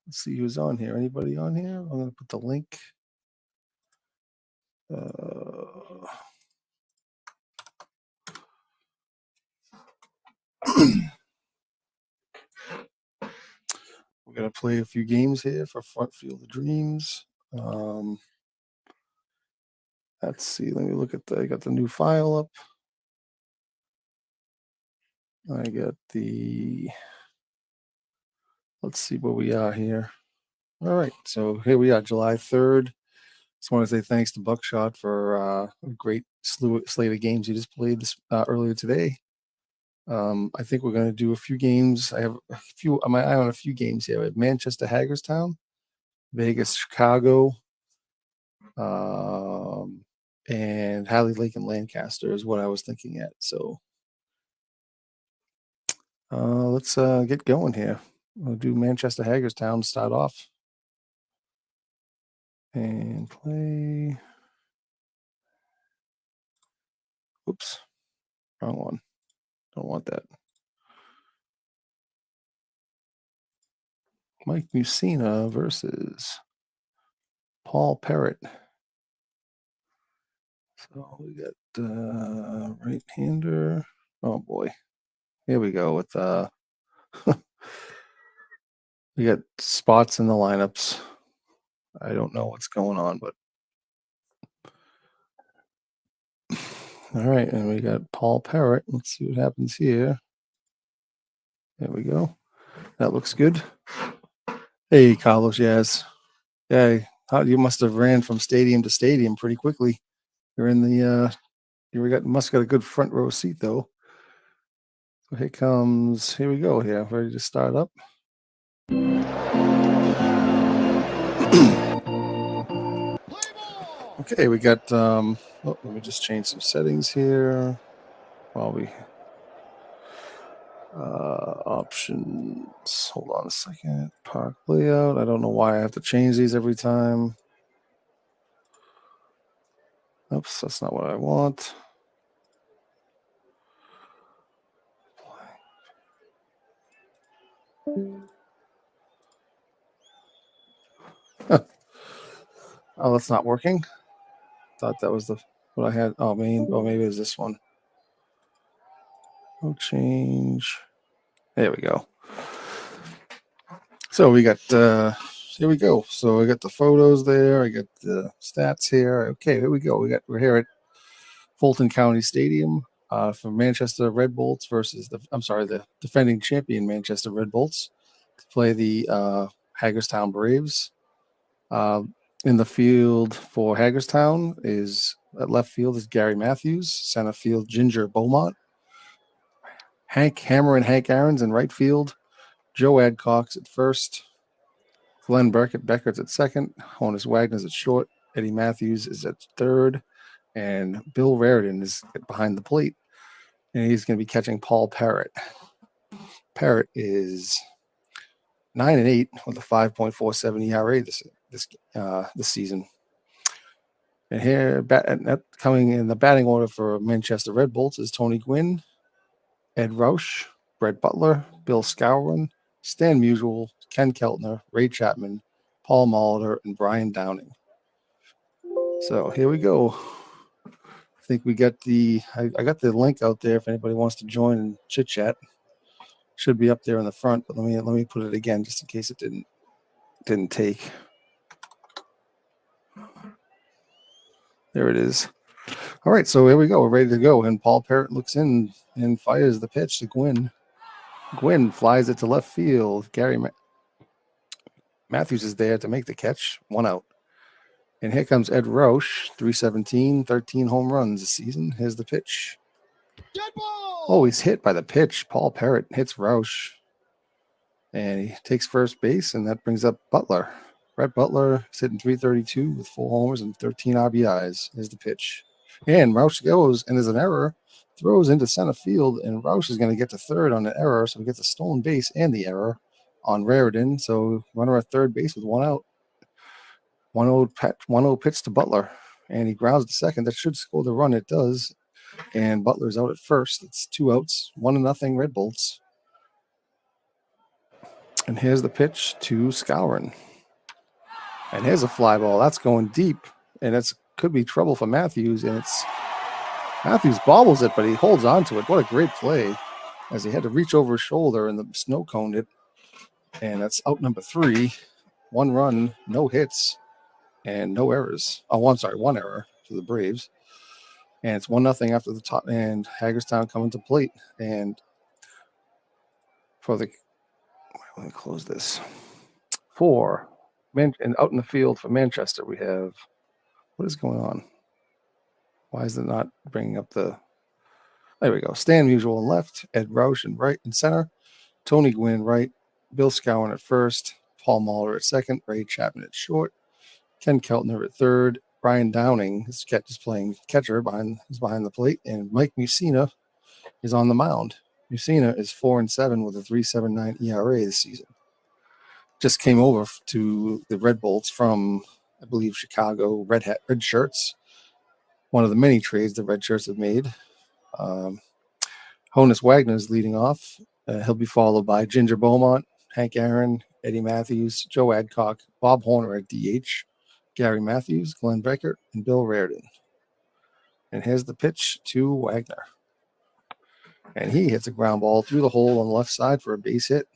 Let's see who's on here. Anybody on here? I'm going to put the link. We're going to play a few games here for Front Field of Dreams. Let's see. Let me look at I got the new file up. I got let's see where we are here. All right. So here we are, July 3rd. Just want to say thanks to Buckshot for a great slate of games he just played earlier today. I think we're going to do a few games. I have my eye on a few games here. I have Manchester, Hagerstown, Vegas, Chicago, and Hadley Lake and Lancaster is what I was thinking at. So let's get going here. We'll do Manchester, Hagerstown to start off. And play. Oops, wrong one. Don't want that. Mike Musina versus Paul Parrott. So we got right-hander. Oh boy, here we go with we got spots in the lineups. I don't know what's going on, but all right, and we got Paul Parrott. Let's see what happens here. There we go. That looks good. Hey, Carlos, yes. Yeah, you must have ran from stadium to stadium pretty quickly. You're in the must got a good front row seat though. So here we go here. Ready to start up. Okay, we got let me just change some settings here while we options. Hold on a second. Park layout. I don't know why I have to change these every time. Oops, that's not what I want. Oh, that's not working. Thought that was what I had. Oh, maybe it's this one. No change. There we go. So we got here we go. So I got the photos there. I got the stats here. Okay, here we go. We're here at Fulton County Stadium for Manchester Red Bolts versus the defending champion Manchester Red Bolts to play the Hagerstown Braves. In the field for Hagerstown at left field is Gary Matthews, center field Ginger Beaumont, Hank Hammer and Hank Aarons in right field, Joe Adcox at first, Glenn Becker's at second, Honus Wagner's at short, Eddie Matthews is at third, and Bill Raridan is behind the plate, and he's going to be catching Paul Parrott. Parrott is 9-8 with a 5.47 ERA this season. And here, coming in the batting order for Manchester Red Bolts is Tony Gwynn, Ed Roush, Brett Butler, Bill Scowron, Stan Musial, Ken Keltner, Ray Chapman, Paul Molitor, and Brian Downing. So here we go. I think we got I got the link out there if anybody wants to join and chit chat. Should be up there in the front, but let me put it again just in case it didn't take. There it is. All right, so here we go. We're ready to go. And Paul Parrott looks in and fires the pitch to Gwynn. Gwynn flies it to left field. Gary Matthews is there to make the catch. 1 out. And here comes Ed Roush, 317, 13 home runs this season. Here's the pitch. Oh, he's hit by the pitch. Paul Parrott hits Roush. And he takes first base, and that brings up Butler. Brett Butler is hitting 332 with 4 homers and 13 RBIs. Here's the pitch. And Roush goes, and there's an error, throws into center field, and Roush is going to get to third on the error, so he gets a stolen base and the error on Raridan. So runner at third base with 1 out. 1-0 pitch to Butler, and he grounds to second. That should score the run. It does. And Butler's out at first. It's 2 outs, 1-0 Red Bolts. And here's the pitch to Scourin. And here's a fly ball. That's going deep. And it's could be trouble for Matthews. And it's Matthews bobbles it, but he holds on to it. What a great play, as he had to reach over his shoulder and the snow coned it. And that's out number 3. 1 run, no hits, and no errors. Oh, I'm sorry, 1 error to the Braves. And it's 1-0 after the top. And Hagerstown coming to plate. And for the, let me close this. 4. And out in the field for Manchester, we have, what is going on? Why is it not bringing up the, there we go. Stan Musial in left, Ed Roush in right and center, Tony Gwynn right, Bill Scowen at first, Paul Mahler at second, Ray Chapman at short, Ken Keltner at third, Brian Downing is playing catcher behind the plate, and Mike Mussina is on the mound. Mussina is 4-7 with a 3.79 ERA this season. Just came over to the Red Bolts from, I believe, Chicago, red shirts. One of the many trades the red shirts have made. Honus Wagner is leading off. He'll be followed by Ginger Beaumont, Hank Aaron, Eddie Matthews, Joe Adcock, Bob Horner at DH, Gary Matthews, Glenn Beckert, and Bill Reardon. And here's the pitch to Wagner. And he hits a ground ball through the hole on the left side for a base hit.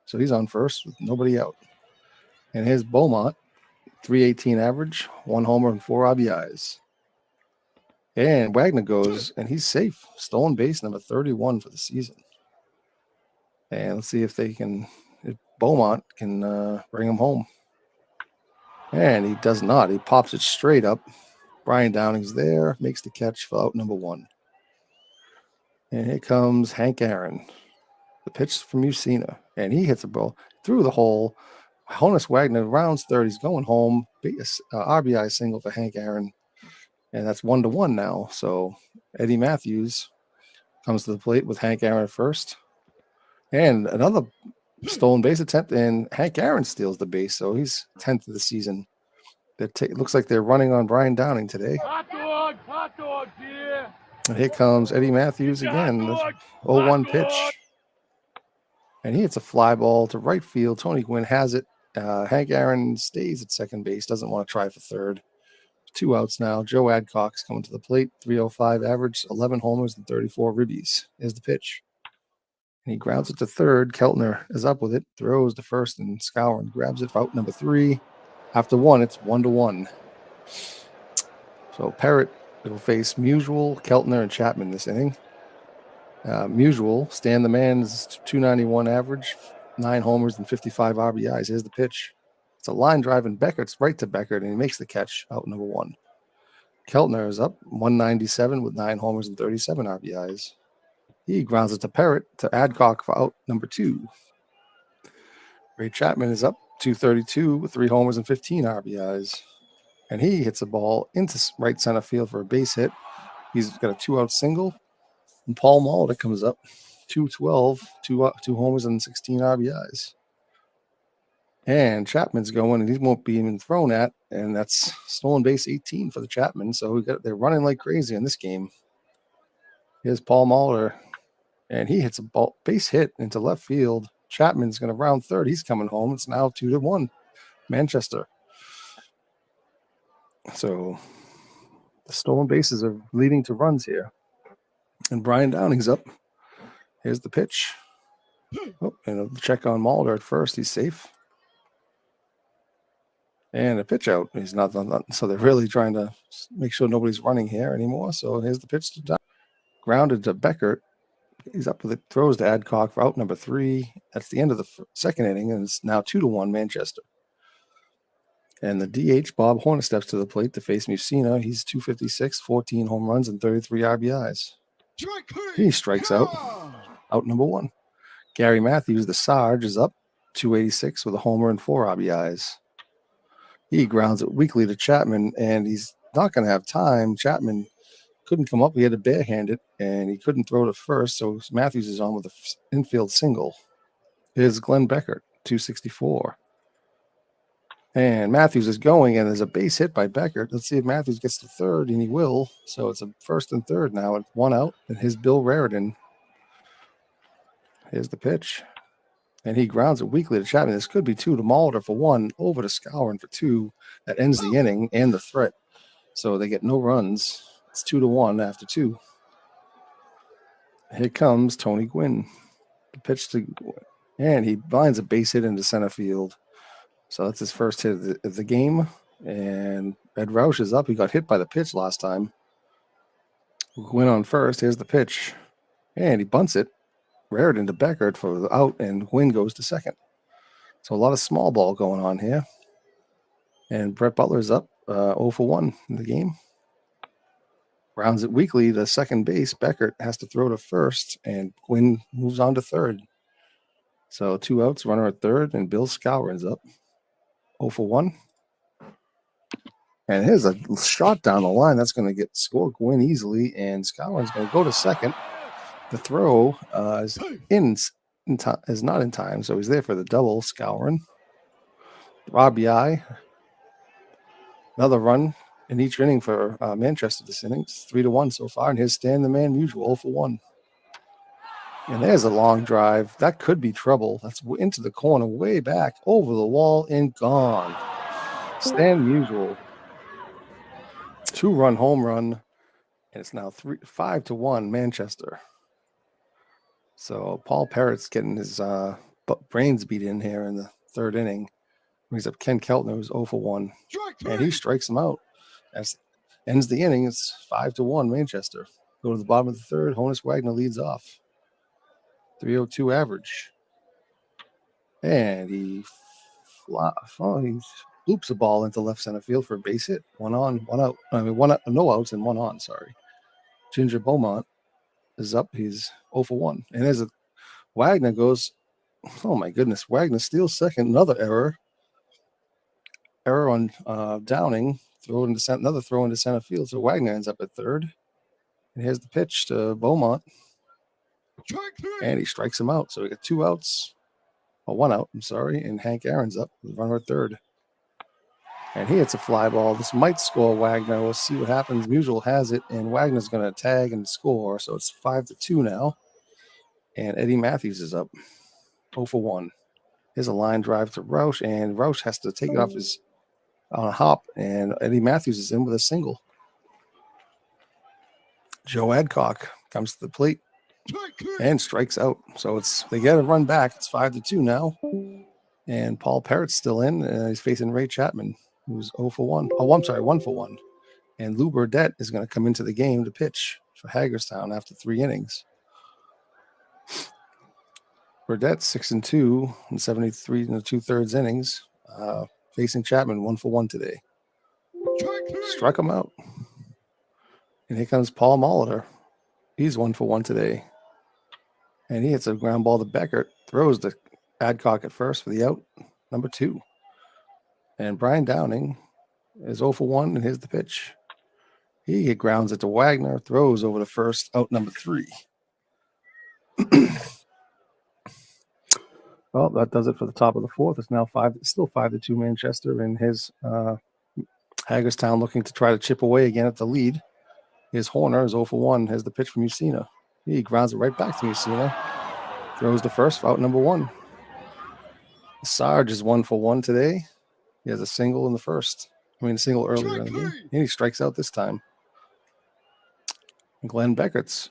So he's on first with nobody out. And here's Beaumont, 318 average, 1 homer and 4 RBIs. And Wagner goes, and he's safe. Stolen base number 31 for the season. And let's see if Beaumont can bring him home. And he does not. He pops it straight up. Brian Downing's there, makes the catch for out number 1. And here comes Hank Aaron. The pitch from Mussina, and he hits a ball through the hole. Honus Wagner rounds third. He's going home. RBI single for Hank Aaron, and that's 1-1 now. So Eddie Matthews comes to the plate with Hank Aaron at first, and another stolen base attempt, and Hank Aaron steals the base. So he's 10th of the season. It looks like they're running on Brian Downing today. Hot dog, yeah. And here comes Eddie Matthews again. The 0-1 pitch. And he hits a fly ball to right field. Tony Gwynn has it. Hank Aaron stays at second base, doesn't want to try for third. 2 outs now. Joe Adcock's coming to the plate. 305 average, 11 homers, and 34 ribbies. Here's the pitch. And he grounds it to third. Keltner is up with it. Throws to first, and Scourin grabs it for out number 3. After 1, it's 1-1. So Parrott will face Musial, Keltner, and Chapman this inning. Musial, Stan the Man is 291 average, 9 homers and 55 RBIs. Here's the pitch. It's a line drive, and Beckert's right to Beckert, and he makes the catch out number 1. Keltner is up 197 with 9 homers and 37 RBIs. He grounds it to Parrott to Adcock for out number 2. Ray Chapman is up 232 with 3 homers and 15 RBIs. And he hits a ball into right center field for a base hit. He's got a 2-out single. And Paul Mahler comes up, 212, 2 homers and 16 RBIs. And Chapman's going, and he won't be even thrown at, and that's stolen base 18 for the Chapman. So they're running like crazy in this game. Here's Paul Mahler, and he hits a base hit into left field. Chapman's going to round third. He's coming home. It's now 2-1, Manchester. So the stolen bases are leading to runs here. And Brian Downing's up. Here's the pitch. Oh, and a check on Mulder at first. He's safe. And a pitch out. He's not. So they're really trying to make sure nobody's running here anymore. So here's the pitch to Down. Grounded to Beckert. He's up with it. Throws to Adcock for out number 3. That's the end of the second inning, and it's now 2-1 Manchester. And the DH, Bob Horner, steps to the plate to face Mussina. He's 256, 14 home runs, and 33 RBIs. He strikes out number 1. Gary Matthews, the Sarge, is up 286 with a homer and 4 RBIs. He grounds it weakly to Chapman, and he's not going to have time. Chapman couldn't come up. He had to barehand it, and he couldn't throw to first, so Matthews is on with an infield single. Here's Glenn Beckert, 264. And Matthews is going, and there's a base hit by Beckert. Let's see if Matthews gets to third, and he will. So it's a first and third now. It's 1 out, and here's Bill Reardon. Here's the pitch. And he grounds it weakly to Chapman. This could be 2 to Molitor for 1, over to Scourin for 2. That ends the inning and the threat. So they get no runs. It's 2 to 1 after 2. Here comes Tony Gwynn. The pitch to, and he binds a base hit into center field. So that's his first hit of the game. And Ed Roush is up. He got hit by the pitch last time. Gwynn on first. Here's the pitch. And he bunts it. Raritan to Beckert for the out, and Gwynn goes to second. So a lot of small ball going on here. And Brett Butler's up 0 for 1 in the game. Rounds it weakly to second base. Beckert has to throw to first, and Gwynn moves on to third. So 2 outs, runner at third, and Bill Scourin's up 0 for 1. And here's a shot down the line that's going to get score Gwynn easily, and Scourin's going to go to second. The throw is not in time, so he's there for the double. Scourin. RBI. Another run in each inning for Manchester this inning. It's 3 to 1 so far, and here's Stan the Man Musial 0 for 1. And there's a long drive. That could be trouble. That's into the corner, way back, over the wall, and gone. Stan Musial. 2-run home run, and it's now 5 to 1 Manchester. So Paul Parrott's getting his brains beat in here in the third inning. Brings up Ken Keltner, who's 0 for 1. And he strikes him out. That ends the inning. It's 5 to 1 Manchester. Go to the bottom of the third. Honus Wagner leads off. 302 average. And he loops a ball into left center field for a base hit. One on, one out. No outs and 1 on, sorry. Ginger Beaumont is up. He's 0 for 1. And as Wagner goes, oh my goodness, Wagner steals second. Another error. Error on Downing. Another throw into center field. So Wagner ends up at third. And here's the pitch to Beaumont. And he strikes him out. So we got 2 outs. Well, 1 out, I'm sorry. And Hank Aaron's up with runner at third. And he hits a fly ball. This might score Wagner. We'll see what happens. Musial has it, and Wagner's going to tag and score. So it's 5 to 2 now. And Eddie Matthews is up 0 for 1. Here's a line drive to Roush, and Roush has to take it off on a hop, and Eddie Matthews is in with a single. Joe Adcock comes to the plate and strikes out. So they get a run back. It's 5 to 2 now. And Paul Parrott's still in, and he's facing Ray Chapman, who's 0 for 1. Oh, I'm sorry, 1 for 1. And Lou Burdette is going to come into the game to pitch for Hagerstown after 3 innings. Burdette 6-2 in 73 and 2/3 innings, facing Chapman 1 for 1 today. Struck him out. And here comes Paul Molitor. He's 1 for 1 today. And he hits a ground ball to Beckert, throws to Adcock at first for the out, number 2. And Brian Downing is 0 for 1, and here's the pitch. He grounds it to Wagner, throws over to first, out number 3. Well, that does it for the top of the 4th. It's now still 5 to 2 Manchester, and his Hagerstown looking to try to chip away again at the lead. His Horner is 0 for 1. Here's the pitch from Mussina. He grounds it right back to Mussina. Throws to first for out number 1. Sarge is 1 for 1 today. He has a single in the first. A single earlier in the game. And he strikes out this time. Glenn Beckert's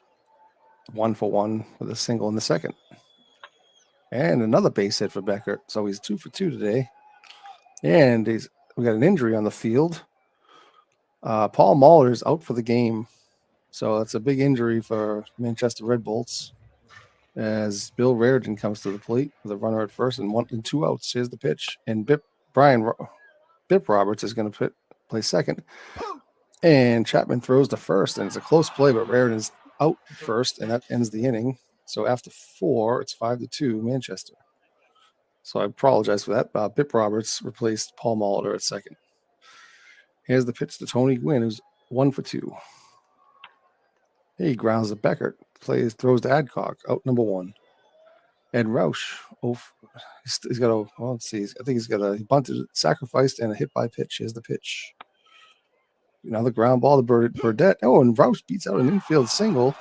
1 for 1 with a single in the second. And another base hit for Beckert. So he's 2 for 2 today. And we got an injury on the field. Paul Molitor is out for the game. So that's a big injury for Manchester Red Bolts. As Bill Raritan comes to the plate with a runner at first and 2 outs. Here's the pitch. And Bip Roberts is going to play second. And Chapman throws to first, and it's a close play, but Raritan's out first, and that ends the inning. So after 4, it's 5 to 2 Manchester. So I apologize for that. Bip Roberts replaced Paul Molitor at second. Here's the pitch to Tony Gwynn, who's 1 for 2. He grounds to Beckert, throws to Adcock, out number 1. Ed Roush, he's got a, well, let's see, I think he's got a bunted, sacrificed, and a hit by pitch. Here's the pitch. Another ground ball to Burdette. Oh, and Roush beats out an infield single.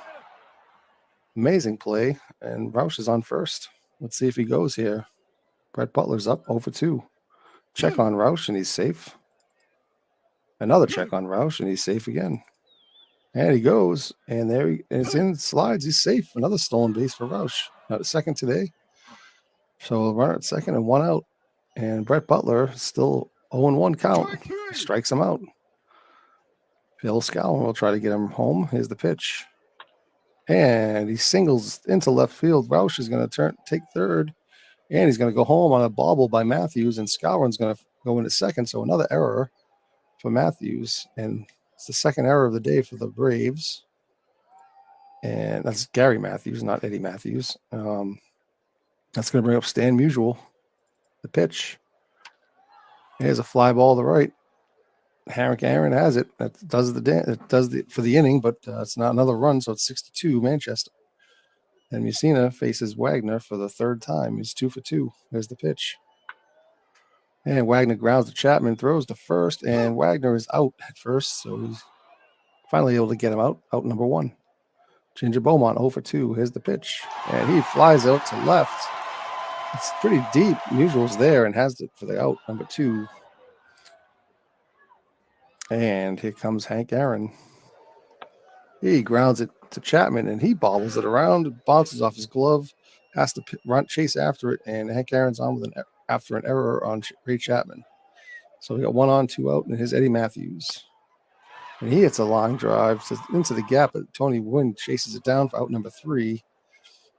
Amazing play, and Roush is on first. Let's see if he goes here. Brett Butler's up 0 for 2. Check on Roush, and he's safe. Another check on Roush, and he's safe again. And he goes, and there it's in, slides. He's safe. Another stolen base for Roush. Not a second today. So runner at second and 1 out. And Brett Butler still 0-1 count. Strikes him out. Bill Scowen will try to get him home. Here's the pitch. And he singles into left field. Roush is going to take third. And he's going to go home on a bobble by Matthews. And Scowen's going to go into second. So another error for Matthews. And it's the second error of the day for the Braves. And that's Gary Matthews, not Eddie Matthews. That's going to bring up Stan Musial, the pitch. Here's a fly ball to the right. Hank Aaron has it. That does the for the inning, but it's not another run, so it's 6-2 Manchester. And Mussina faces Wagner for the third time. He's 2 for 2. There's the pitch. And Wagner grounds to Chapman, throws to first, and Wagner is out at first, so he's finally able to get him out number 1. Ginger Beaumont 0 for 2. Here's the pitch. And he flies out to left. It's pretty deep. Musial's there and has it for the out, number 2. And here comes Hank Aaron. He grounds it to Chapman, and he bobbles it around, bounces off his glove, has to chase after it, and Hank Aaron's on with after an error on Ray Chapman. So we got 1 on, 2 out, and here's Eddie Matthews. And he hits a line drive into the gap, but Tony Gwynn chases it down for out number 3.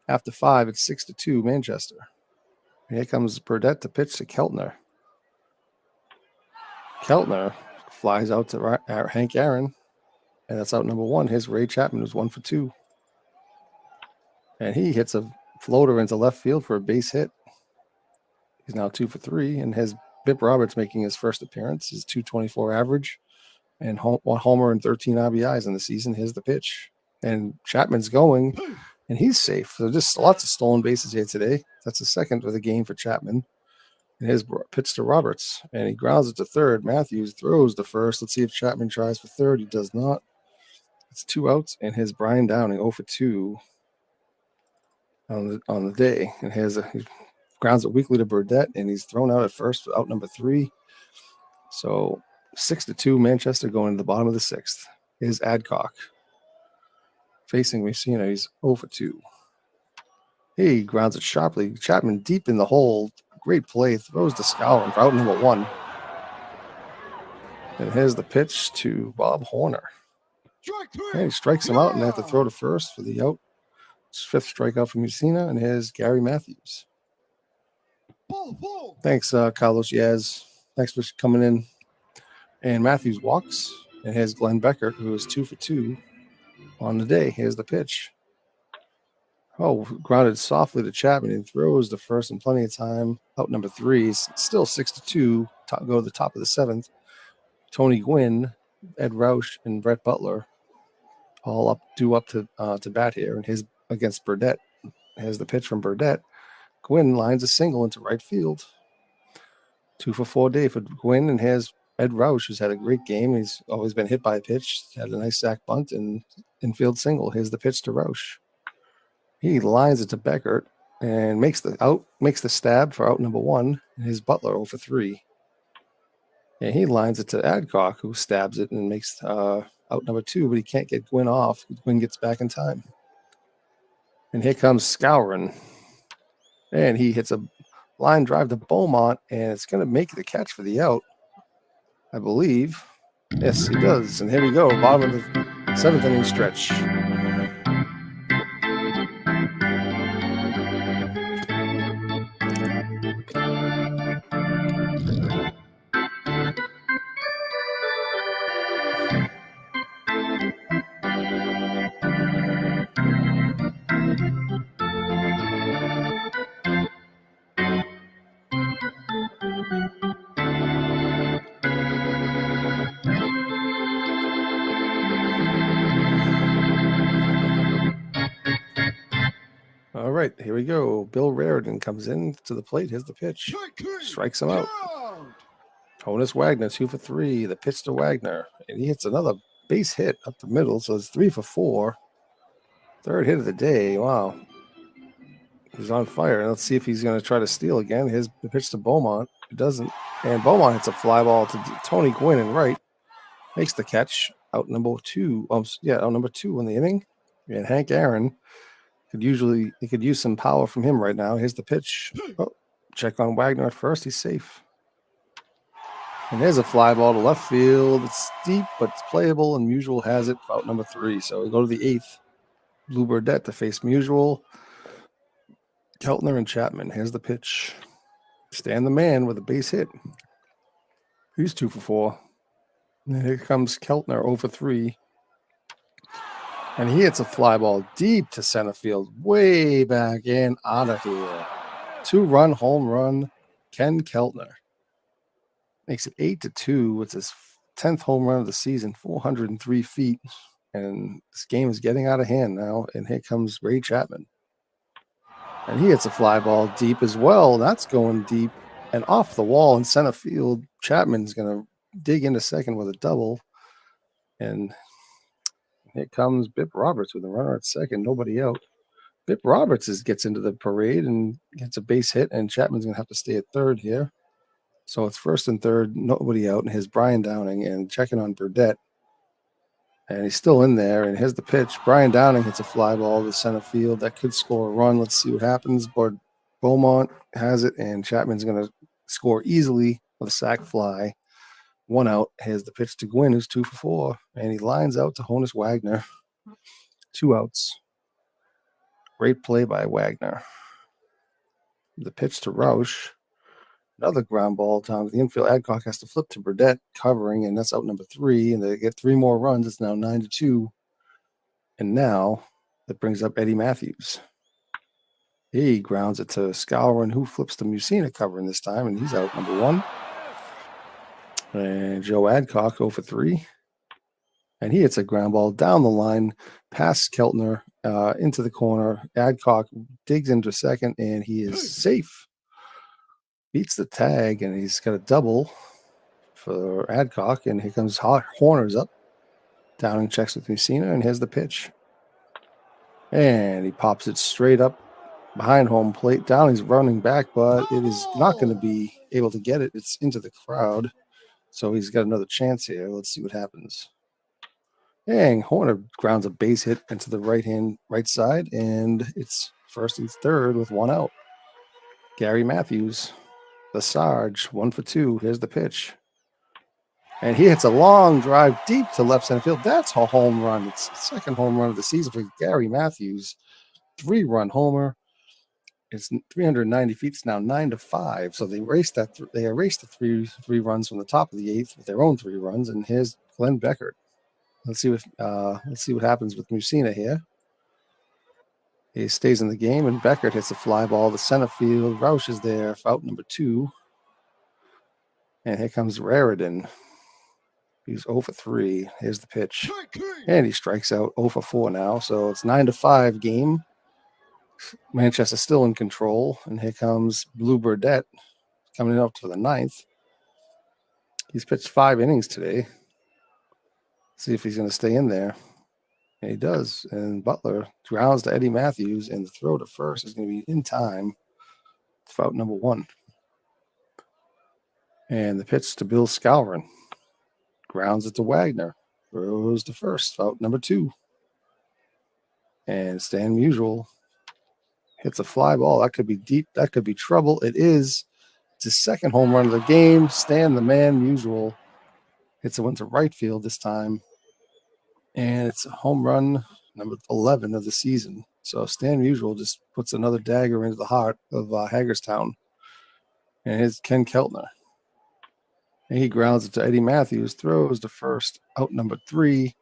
After 5, it's 6-2 Manchester. And here comes Burdette to pitch to Keltner. Keltner flies out to Hank Aaron, and that's out number 1. Here's Ray Chapman, who's 1 for 2. And he hits a floater into left field for a base hit. He's now 2 for 3, and has Bip Roberts making his first appearance, his .224 average, and 1 homer and 13 RBIs in the season. Here's the pitch. And Chapman's going, and he's safe. So just lots of stolen bases here today. That's the second of the game for Chapman. And his pitch to Roberts, and he grounds it to third. Matthews throws to first. Let's see if Chapman tries for third. He does not. It's 2 outs, and his Brian Downing 0 for 2 on the day. And he grounds it weakly to Burdette, and he's thrown out at first for out number 3. So 6-2 Manchester going to the bottom of the 6th. Is Adcock facing Mussina. He's 0 for 2. He grounds it sharply. Chapman deep in the hole. Great play. Throws to Scowen for out number 1. And here's the pitch to Bob Horner. And he strikes him out, and they have to throw to first for the out. It's 5th strikeout from Mussina, and here's Gary Matthews. Thanks, Carlos Yaz. Thanks for coming in. And Matthews walks, and here's Glenn Becker, who is 2 for 2 on the day. Here's the pitch. Oh, grounded softly to Chapman, and throws to first in plenty of time. Out number 3. Still 6-2. Go to the top of the 7th. Tony Gwynn, Ed Roush, and Brett Butler all due up to bat here, and his against Burdette. Here's the pitch from Burdette. Gwynn lines a single into right field. 2 for 4 day for Gwynn, and here's Ed Roush, who's had a great game. He's always been hit by a pitch. Had a nice sac bunt and infield single. Here's the pitch to Roush. He lines it to Beckert and makes the stab for out number 1. And his Butler 0 for 3. And he lines it to Adcock, who stabs it and makes out number 2, but he can't get Gwynn off. Gwynn gets back in time. And here comes Skowron. And he hits a line drive to Beaumont, and it's going to make the catch for the out, I believe. Yes, he does. And here we go, bottom of the 7th inning stretch. All right, here we go. Bill Raridan comes in to the plate. Here's the pitch. Strikes him out. Honus Wagner, 2 for 3. The pitch to Wagner. And he hits another base hit up the middle, so it's 3 for 4. Third hit of the day. Wow. He's on fire. Let's see if he's going to try to steal again. Here's the pitch to Beaumont. It doesn't. And Beaumont hits a fly ball to Tony Gwynn in right. Makes the catch. Out number 2. Out number 2 in the inning. And Hank Aaron could use some power from him right now. Here's the pitch. Oh, check on Wagner at first. He's safe. And there's a fly ball to left field. It's deep, but it's playable, and Musial has it for out number 3. So we go to the 8th. Blue Burdette to face Musial. Keltner and Chapman. Here's the pitch. Stand the man with a base hit. He's 2 for 4. And here comes Keltner over 3. And he hits a fly ball deep to center field, way back in, out of here. 2-run home run, Ken Keltner. Makes it 8-2. It's his 10th home run of the season, 403 feet. And this game is getting out of hand now. And here comes Ray Chapman. And he hits a fly ball deep as well. That's going deep and off the wall in center field. Chapman's going to dig into second with a double. And here comes Bip Roberts with a runner at second, nobody out. Bip Roberts gets into the parade and gets a base hit, and Chapman's going to have to stay at third here. So it's first and third, nobody out, and here's Brian Downing and checking on Burdette. And he's still in there, and here's the pitch. Brian Downing hits a fly ball to center field. That could score a run. Let's see what happens. But Beaumont has it, and Chapman's going to score easily with a sac fly. 1 out. Here's the pitch to Gwynn, who's 2 for 4. And he lines out to Honus Wagner. 2 outs. Great play by Wagner. The pitch to Roush. Another ground ball down to the infield. Adcock has to flip to Burdette, covering, and that's out number 3. And they get 3 more runs. It's now 9-2. And now that brings up Eddie Matthews. He grounds it to Skowron, who flips to Mussina, covering this time, and he's out number 1. And Joe Adcock 0 for 3. And he hits a ground ball down the line past Keltner into the corner. Adcock digs into second, and he is safe. Beats the tag, and he's got a double for Adcock. And here comes Horner's up. Downing checks with Mussina, and here's the pitch. And he pops it straight up behind home plate. Downing's running back, but it is not going to be able to get it. It's into the crowd. So he's got another chance here. Let's see what happens. And Horner grounds a base hit into the right side, and it's first and third with 1 out. Gary Matthews, the Sarge, 1 for 2. Here's the pitch. And he hits a long drive deep to left center field. That's a home run. It's the second home run of the season for Gary Matthews. 3-run homer. It's 390 feet. It's now 9-5. So they erased the three runs from the top of the 8th with their own 3 runs. And here's Glenn Beckert. Let's see what happens with Mussina here. He stays in the game, and Beckert hits a fly ball to center field. Roush is there for out number 2. And here comes Raridan. He's 0 for 3. Here's the pitch. And he strikes out 0 for 4 now. So it's 9-5 game. Manchester still in control. And here comes Blue Burdette coming up to the 9th. He's pitched 5 innings today. See if he's going to stay in there. And he does. And Butler grounds to Eddie Matthews, and the throw to first is going to be in time for out number 1. And the pitch to Bill Skowron. Grounds it to Wagner. Throws to first, out number 2. And Stan Musial hits a fly ball. That could be deep. That could be trouble. It is. It's his second home run of the game. Stan the man Musial hits a one to right field this time. And it's a home run number 11 of the season. So Stan Musial just puts another dagger into the heart of Hagerstown. And here's Ken Keltner. And he grounds it to Eddie Matthews, throws to first, out number 3.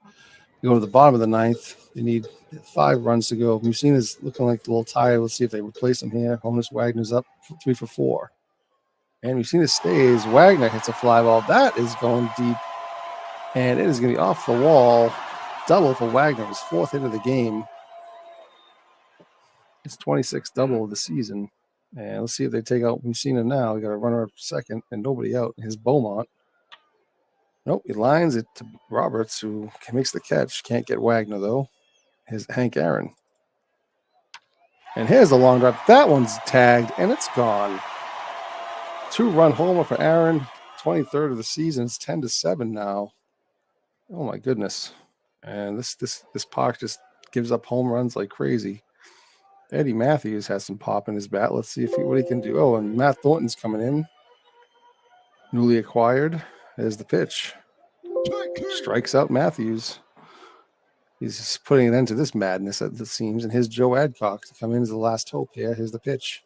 You go to the bottom of the 9th. They need 5 runs to go. Mussina's looking like a little tired. Let's see if they replace him here. Honus Wagner's up 3 for 4. And Mussina stays. Wagner hits a fly ball. That is going deep. And it is going to be off the wall. Double for Wagner. His 4th hit of the game. It's 26th double of the season. And let's see if they take out Mussina now. We got a runner up second and nobody out. Here's Beaumont. Nope, he lines it to Roberts, who makes the catch. Can't get Wagner, though. Here's Hank Aaron. And here's the long drive. That one's tagged, and it's gone. 2-run homer for Aaron. 23rd of the season. It's 10-7 now. Oh my goodness! And this park just gives up home runs like crazy. Eddie Matthews has some pop in his bat. Let's see what he can do. Oh, and Matt Thornton's coming in, newly acquired. There's the pitch. Strikes out Matthews. He's just putting an end to this madness, it seems. And here's Joe Adcock to come in as the last hope here. Here's the pitch.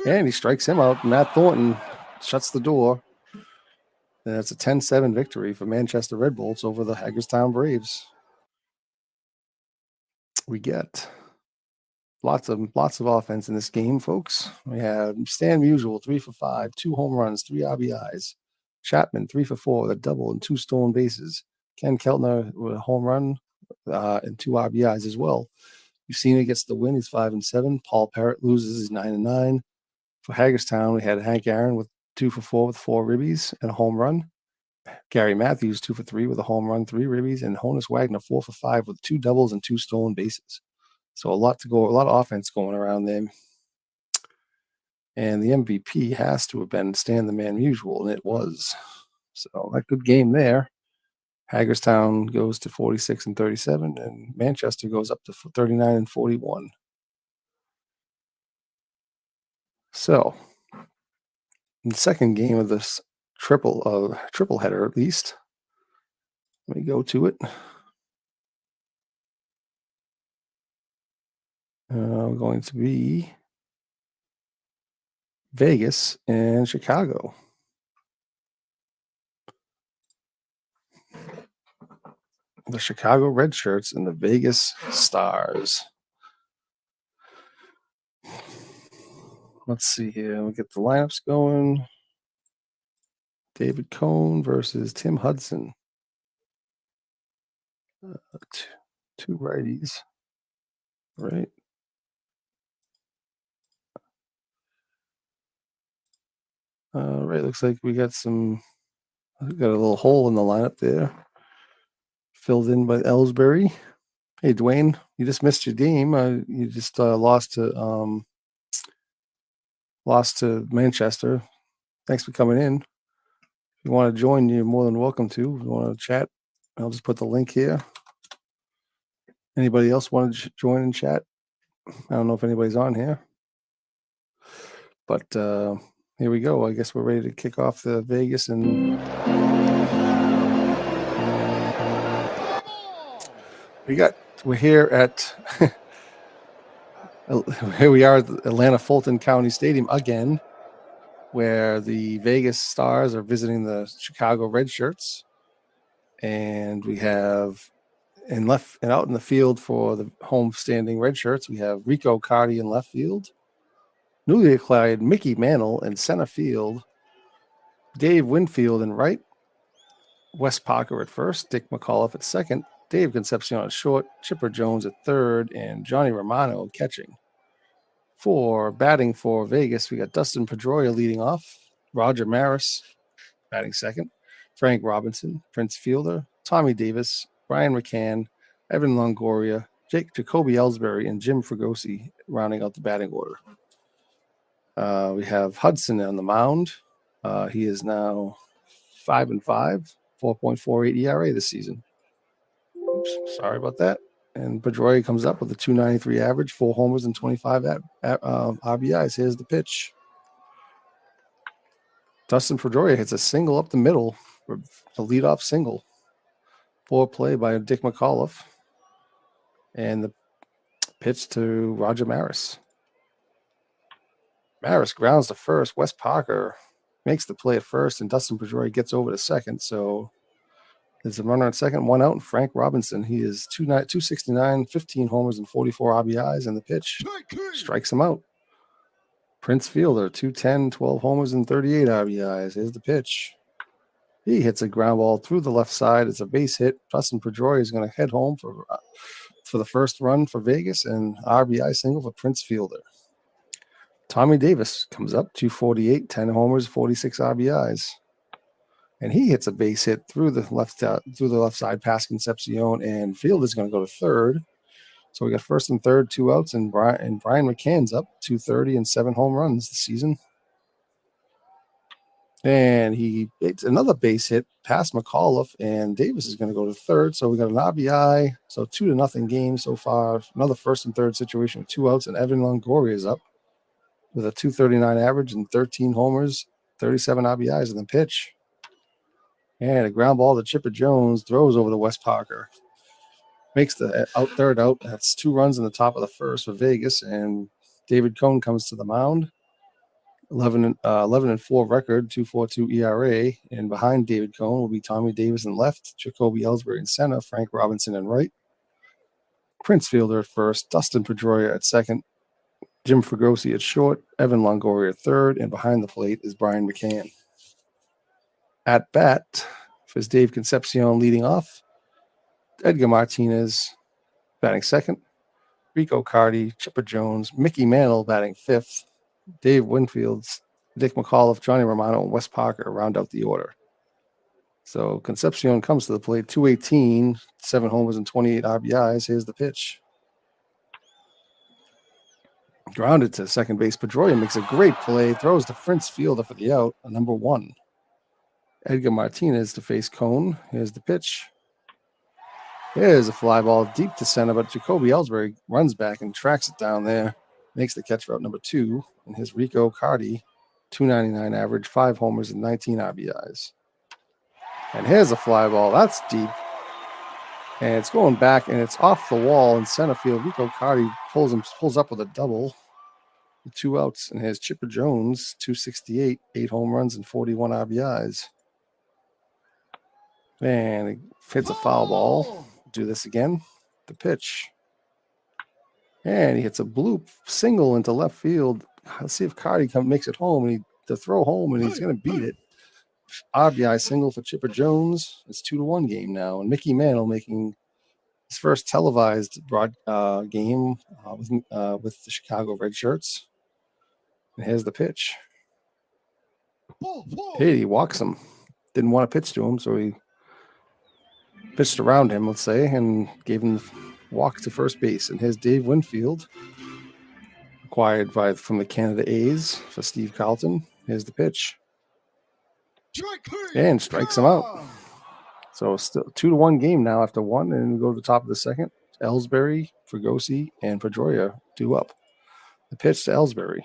And he strikes him out. Matt Thornton shuts the door. And it's a 10-7 victory for Manchester Red Bolts over the Hagerstown Braves. We get lots of offense in this game, folks. We have Stan Musial, 3 for 5, 2 home runs, 3 RBIs. Chapman, 3 for 4 with a double and 2 stolen bases. Ken Keltner with a home run and 2 RBIs as well. Ucina gets the win. He's 5-7. Paul Parrott loses. He's 9-9. For Hagerstown, we had Hank Aaron with 2 for 4 with 4 ribbies and a home run. Gary Matthews, 2 for 3 with a home run, 3 ribbies, and Honus Wagner, 4 for 5 with 2 doubles and 2 stolen bases. So a lot of offense going around there. And the MVP has to have been Stan the Man Musial, and it was. So a good game there. Hagerstown goes to 46-37, and Manchester goes up to 39-41. So, in the second game of this triple header, at least, let me go to it. Going to be Vegas and Chicago. The Chicago Red Shirts and the Vegas Stars. Let's see here. We'll get the lineups going. David Cohn versus Tim Hudson. 2 righties. Right. Right. Looks like we got a little hole in the lineup there. Filled in by Ellsbury. Hey, Dwayne, you just missed your game. You just lost to Manchester. Thanks for coming in. If you want to join, you're more than welcome to. If you want to chat, I'll just put the link here. Anybody else want to join and chat? I don't know if anybody's on here. But here we go. I guess we're ready to kick off the Vegas and we're here at here we are at the Atlanta Fulton County Stadium again, where the Vegas Stars are visiting the Chicago Red Shirts. And we have out in the field for the home standing Red Shirts, we have Rico Cardi in left field. Newly acquired Mickey Mantle in center field. Dave Winfield in right. Wes Parker at first. Dick McAuliffe at second. Dave Concepcion at short. Chipper Jones at third. And Johnny Romano catching. For batting for Vegas, we got Dustin Pedroia leading off. Roger Maris batting second. Frank Robinson, Prince Fielder, Tommy Davis, Brian McCann, Evan Longoria, Jacoby Ellsbury, and Jim Fregosi rounding out the batting order. We have Hudson on the mound. He is now 5-5, 4.48 ERA this season. Oops, sorry about that. And Pedroia comes up with a 293 average, 4 homers and 25 RBIs. Here's the pitch. Dustin Pedroia hits a single up the middle, a leadoff single. Poor play by Dick McAuliffe. And the pitch to Roger Maris. Maris grounds to first. Wes Parker makes the play at first, and Dustin Pedroia gets over to second. So there's a runner at second, 1 out, and Frank Robinson. He is 269, 15 homers and 44 RBIs, and the pitch strikes him out. Prince Fielder, 210, 12 homers and 38 RBIs. Here's the pitch. He hits a ground ball through the left side. It's a base hit. Dustin Pedroia is going to head home for the first run for Vegas, and RBI single for Prince Fielder. Tommy Davis comes up, 248, 10 homers, 46 RBIs. And he hits a base hit through the left side past Concepcion, and Fielder's going to go to third. So we got first and third, 2 outs, and Brian McCann's up 230 and 7 home runs this season. And it's another base hit past McAuliffe, and Davis is going to go to third. So we got an RBI. So 2-0 game so far. Another first and third situation with 2 outs, and Evan Longoria is up with a 239 average and 13 homers, 37 RBIs in the pitch. And a ground ball to Chipper Jones, throws over to Wes Parker. Makes the third out. That's 2 runs in the top of the first for Vegas, and David Cone comes to the mound. 11-4 record, 2.42 ERA, and behind David Cone will be Tommy Davis in left, Jacoby Ellsbury in center, Frank Robinson in right, Prince Fielder at first, Dustin Pedroia at second, Jim Fregosi at short, Evan Longoria at third, and behind the plate is Brian McCann. At bat is Dave Concepcion leading off, Edgar Martinez batting second, Rico Cardi, Chipper Jones, Mickey Mantle batting fifth, Dave Winfield, Dick McAuliffe, Johnny Romano, and Wes Parker round out the order. So Concepcion comes to the plate, 218, 7 homers and 28 RBIs. Here's the pitch. Grounded to second base. Pedroia makes a great play, throws to Prince Fielder for the out, number 1. Edgar Martinez to face Cone. Here's the pitch. Here's a fly ball deep to center, but Jacoby Ellsbury runs back and tracks it down there. Makes the catch route number 2, and his Rico Cardi, 299 average, 5 homers and 19 RBIs. And here's a fly ball. That's deep. And it's going back, and it's off the wall in center field. Rico Cardi pulls up with a double. 2 outs, and here's Chipper Jones, 268, 8 home runs and 41 RBIs. And he hits a foul ball. Do this again. The pitch. And he hits a bloop single into left field. Let's see if Cardi makes it home. And to throw home, and he's going to beat it. RBI single for Chipper Jones. It's 2-1 game now. And Mickey Mantle making his first televised game with the Chicago Red Shirts. And here's the pitch. Hey, he walks him. Didn't want to pitch to him, so he pitched around him, let's say, and gave him the walk to first base. And here's Dave Winfield, acquired from the Canada A's for Steve Carlton. Here's the pitch. And strikes him out. So still 2-1 game now after 1, and we go to the top of the second. Ellsbury, Fregosi, and Pedroia due up. The pitch to Ellsbury.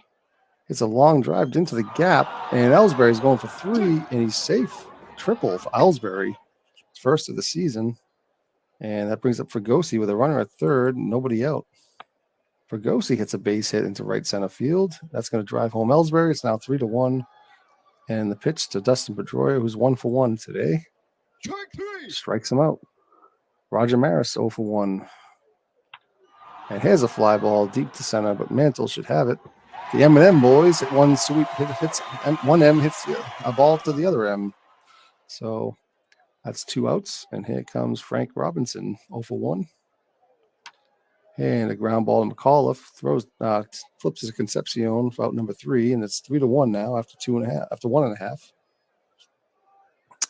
It's a long drive into the gap, and Ellsbury's going for 3, and he's safe. Triple for Ellsbury, first of the season. And that brings up Fregosi with a runner at third, nobody out. Fregosi hits a base hit into right center field. That's going to drive home Ellsbury. It's now 3-1. And the pitch to Dustin Pedroia, who's 1 for 1 today. Strikes him out. Roger Maris 0 for 1. And here's a fly ball deep to center, but Mantle should have it. The M&M boys hit one sweet hits. One M hits a ball to the other M. So that's 2 outs. And here comes Frank Robinson 0 for 1. And a ground ball to McAuliffe, flips to Concepcion for out number 3, and it's 3-1 now after 1.5.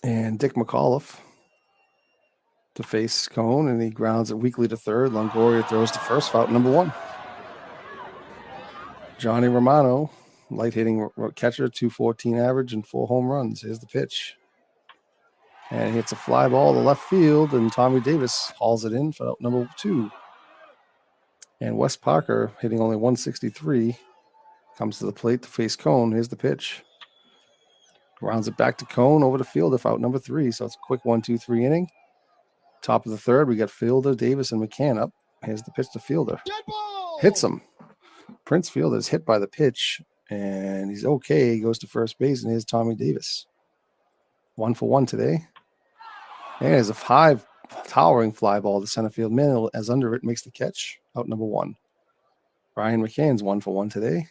And Dick McAuliffe to face Cone, and he grounds it weakly to third. Longoria throws to first for out number 1. Johnny Romano, light hitting catcher, 214 average and 4 home runs. Here's the pitch. And he hits a fly ball to left field, and Tommy Davis hauls it in for out number 2. And Wes Parker, hitting only 163, comes to the plate to face Cone. Here's the pitch. Grounds it back to Cone over the field for out number 3. So it's a quick 1-2-3 inning. Top of the third, we got Fielder, Davis, and McCann up. Here's the pitch to Fielder. Hits him. Prince Fielder is hit by the pitch, and he's okay. He goes to first base, and here's Tommy Davis. 1 for 1 today. And there's a high towering fly ball to center field. Mantle, as under it, makes the catch. Out number 1. Brian McCann's 1 for 1 today.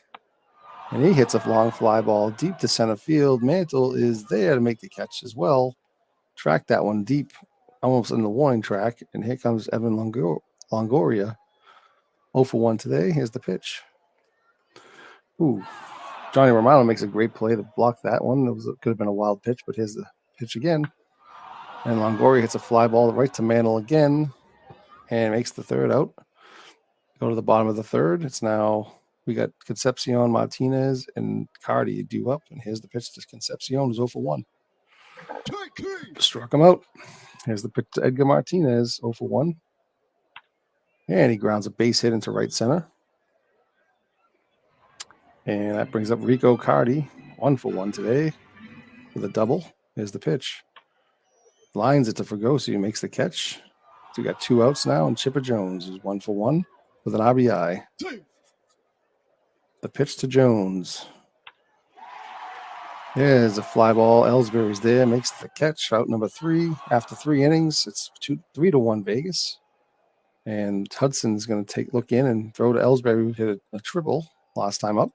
And he hits a long fly ball deep to center field. Mantle is there to make the catch as well. Track that one deep, almost in the warning track. And here comes Evan Longoria. 0 for 1 today. Here's the pitch. Ooh. Johnny Romano makes a great play to block that one. Could have been a wild pitch, but here's the pitch again. And Longoria hits a fly ball right to Mantle again and makes the third out. Go to the bottom of the third. It's now, we got Concepcion, Martinez, and Cardi due up. And here's the pitch to Concepcion, who's 0 for 1. Struck him out. Here's the pitch to Edgar Martinez, 0 for 1. And he grounds a base hit into right center. And that brings up Rico Cardi, 1 for 1 today with a double. Here's the pitch. Lines it to Fregosi, who makes the catch. So we got 2 outs now, and Chipper Jones is 1 for 1 with an RBI. The pitch to Jones. There's a fly ball. Ellsbury's there, makes the catch. Out number 3. After 3 innings, it's 3-1 Vegas. And Hudson's going to look in and throw to Ellsbury, who hit a triple last time up.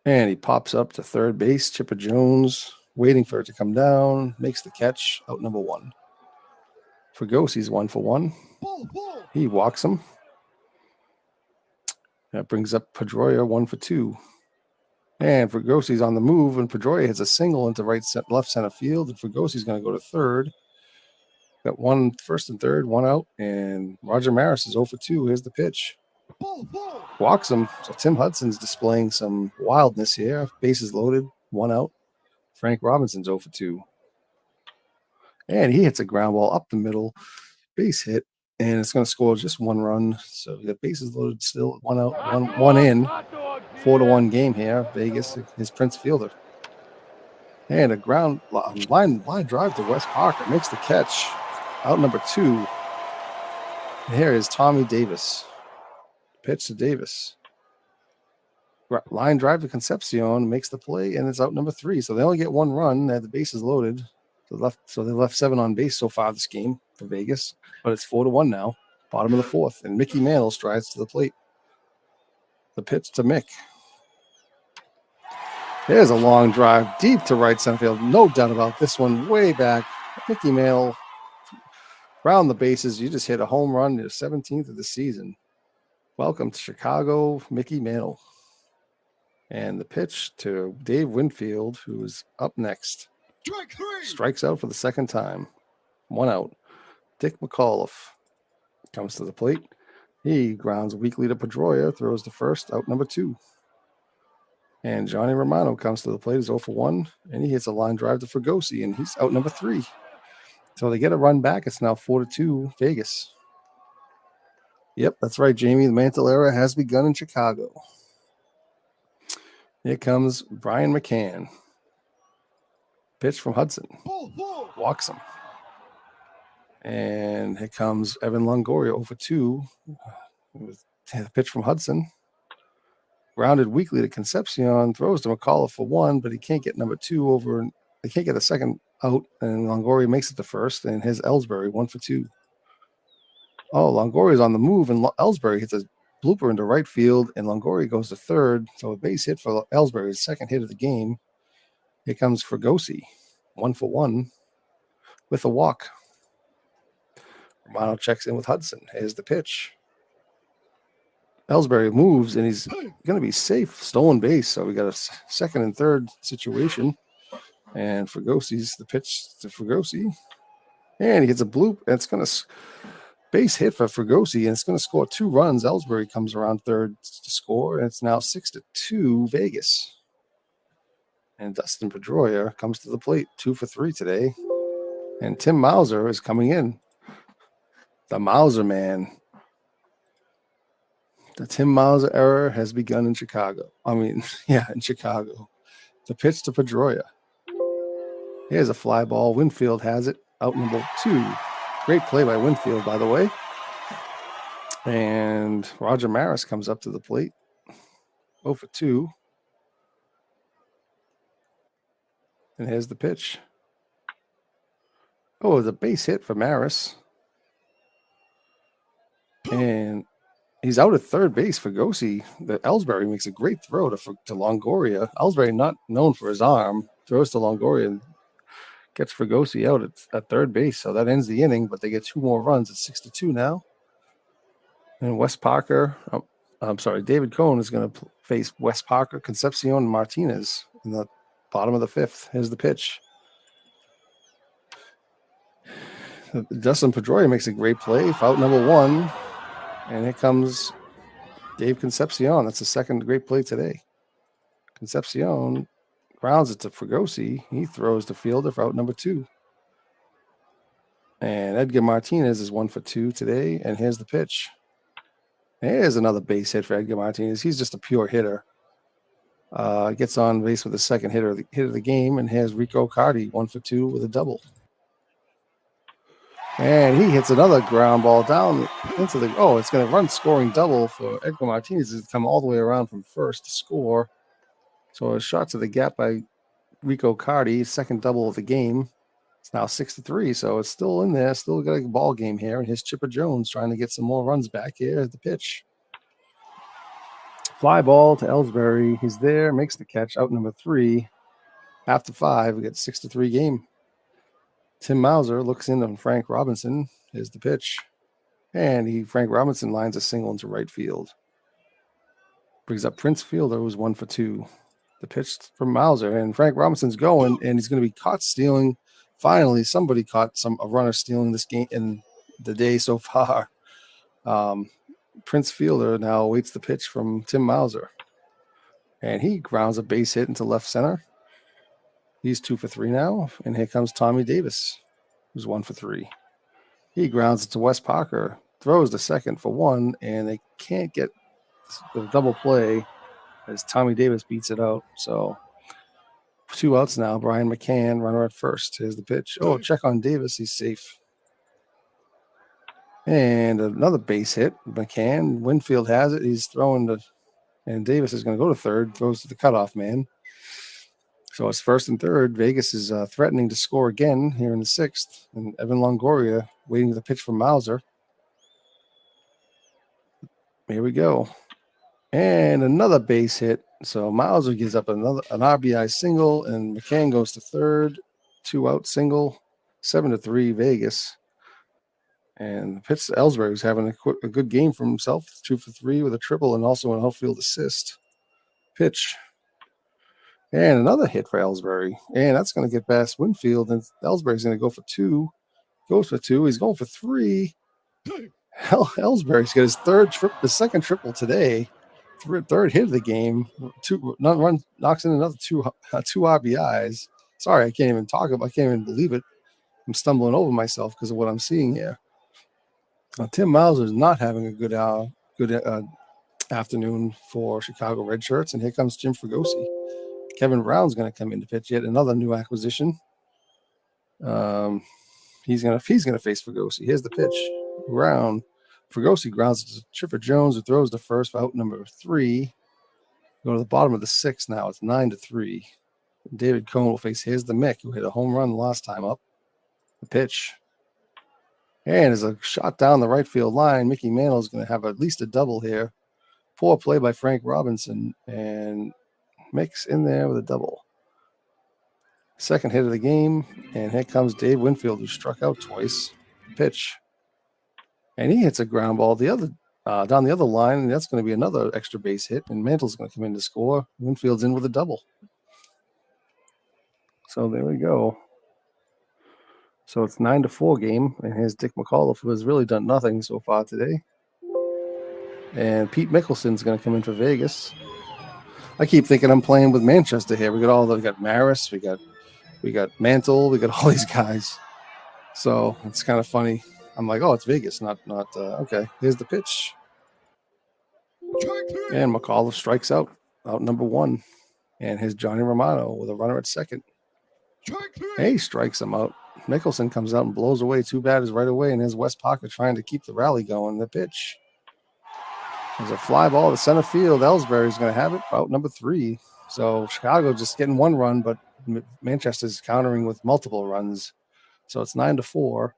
And he pops up to third base. Chipper Jones waiting for it to come down. Makes the catch. Out number 1. Fregosi's 1 for 1. He walks him. That brings up Pedroia 1 for 2. And Fregosi's on the move, and Pedroia hits a single into left center field. And Fregosi's going to go to third. Got 1 first and third, 1 out. And Roger Maris is 0 for 2. Here's the pitch. Walks him. So Tim Hudson's displaying some wildness here. Bases loaded, 1 out. Frank Robinson's 0 for 2. And he hits a ground ball up the middle. Base hit. And it's going to score just 1 run. So the bases loaded still, 1 out, 1 in. 4-1 game here. Vegas, his Prince Fielder. And a ground line drive to Wes Parker. Makes the catch. Out number 2. And here is Tommy Davis. Pitch to Davis. Line drive to Concepcion, makes the play, and it's out number 3. So they only get 1 run. They had the bases loaded. So they left 7 on base so far this game for Vegas. But it's 4-1 now. Bottom of the 4th. And Mickey Mantle strides to the plate. The pitch to Mick. There's a long drive deep to right center field. No doubt about this one. Way back. Mickey Mantle round the bases. You just hit a home run, your 17th of the season. Welcome to Chicago, Mickey Mantle. And the pitch to Dave Winfield, who is up next. Strikes out for the second time. 1 out. Dick McAuliffe comes to the plate. He grounds weakly to Pedroia, throws to first, out number 2. And Johnny Romano comes to the plate, is 0 for 1, and he hits a line drive to Fregosi, and he's out number 3. So they get a run back. It's now 4-2 Vegas. Yep, that's right, Jamie. The Mantle era has begun in Chicago. Here comes Brian McCann. Pitch from Hudson. Walks him. And here comes Evan Longoria, 0 for 2. The pitch from Hudson. Grounded weakly to Concepcion. Throws to McAuliffe for 1, but he can't get number 2 over. They can't get a second out, and Longoria makes it to first. And here's Ellsbury, 1 for 2. Oh, Longoria's on the move, and Ellsbury hits a blooper into right field, and Longoria goes to third. So a base hit for Ellsbury, his second hit of the game. Here comes Fregosi, 1 for 1 with a walk. Romano checks in with Hudson. Here's the pitch. Ellsbury moves, and he's going to be safe. Stolen base, so we got a second and third situation. And Fregosi's the pitch to Fregosi. And he hits a bloop, and it's going to base hit for Fregosi, and it's going to score 2 runs. Ellsbury comes around third to score, and it's now 6-2 Vegas. And Dustin Pedroia comes to the plate, 2 for 3 today. And Tim Mauser is coming in. The Mauser man. The Tim Mauser era has begun in Chicago. In Chicago. The pitch to Pedroia. Here's a fly ball. Winfield has it. Out number 2. Great play by Winfield, by the way. And Roger Maris comes up to the plate. 0 for 2. And here's the pitch. Oh, the base hit for Maris. And he's out at third base for Fregosi. The Ellsbury makes a great throw to Longoria. Ellsbury, not known for his arm, throws to Longoria and gets Fregosi out at third base. So that ends the inning, but they get 2 more runs. It's 6-2 now. And David Cohn is going to face Wes Parker, Concepcion, and Martinez in the bottom of the 5th. Here's the pitch. Dustin Pedroia makes a great play. Out number 1. And here comes Dave Concepcion. That's the second great play today. Concepcion grounds it to Fregosi. He throws the fielder for out number 2. And Edgar Martinez is 1 for 2 today. And here's the pitch. Here's another base hit for Edgar Martinez. He's just a pure hitter. Gets on base with the second hit of the game. And here's Rico Cardi, 1 for 2 with a double. And he hits another ground ball down into the. Oh, it's going to run scoring double for Edgar Martinez to come all the way around from first to score. So a shot to the gap by Rico Cardi, second double of the game. It's now 6-3, so it's still in there. Still got a ball game here. And here's Chipper Jones trying to get some more runs back here at the pitch. Fly ball to Ellsbury. He's there, makes the catch. Out number 3. After 5, we get 6-3 game. Tim Mauser looks in on Frank Robinson. Here's the pitch. And Frank Robinson lines a single into right field. Brings up Prince Fielder, who's 1 for 2. The pitch from Mauser. And Frank Robinson's going, and he's going to be caught stealing. Finally, somebody caught a runner stealing this game in the day so far. Prince Fielder now awaits the pitch from Tim Mauser. And he grounds a base hit into left center. He's 2 for 3 now. And here comes Tommy Davis, who's 1 for 3. He grounds it to Wes Parker, throws the second for 1, and they can't get the double play as Tommy Davis beats it out. So 2 outs now. Brian McCann, runner at first. Here's the pitch. Oh, check on Davis. He's safe. And another base hit. McCann. Winfield has it. He's throwing and Davis is going to go to third. Throws to the cutoff man. So it's first and third. Vegas is threatening to score again here in the 6th. And Evan Longoria waiting for the pitch from Mauser. Here we go. And another base hit. So Mauser gives up an RBI single, and McCann goes to third. 2 out single. 7-3 Vegas. And pitch to Ellsbury, who's having a good game for himself. 2 for 3 with a triple and also an outfield assist. Pitch. And another hit for Ellsbury. And that's going to get past Winfield. And Ellsbury's going to go for 2. Goes for 2. He's going for 3. Ellsbury's got his second triple today. Third hit of the game. Knocks in another two RBIs. Sorry, I can't even believe it. I'm stumbling over myself because of what I'm seeing here. Tim Mauser is not having a good afternoon for Chicago Red Shirts. And here comes Jim Fregosi. Kevin Brown's going to come in to pitch yet another new acquisition. He's gonna face Fregosi. Here's the pitch. Brown. Fregosi grounds it to Chipper Jones, who throws the first for out number 3. Go to the bottom of the 6th now. It's 9-3. David Cohn will face here's the Mick, who hit a home run last time up. The pitch. And there's a shot down the right field line. Mickey Mantle is going to have at least a double here. Poor play by Frank Robinson. And Mick's in there with a double. Second hit of the game. And here comes Dave Winfield, who struck out twice. Pitch. And he hits a ground ball down the other line. And that's going to be another extra base hit. And Mantle's going to come in to score. Winfield's in with a double. So there we go. So it's 9-4 game, and here's Dick McAuliffe, who has really done nothing so far today. And Pete Mickelson's going to come in for Vegas. I keep thinking I'm playing with Manchester here. We got Maris, we got Mantle, we got all these guys. So it's kind of funny. I'm like, oh, it's Vegas, not okay. Here's the pitch, and McAuliffe strikes out number 1, and here's Johnny Romano with a runner at second. Hey, strikes him out. Mickelson comes out and blows away 2 batters right away, and there's Wes Parker trying to keep the rally going. The pitch. There's a fly ball to center field. Ellsbury's going to have it out number 3. So Chicago just getting 1 run, but Manchester's countering with multiple runs. So it's 9-4,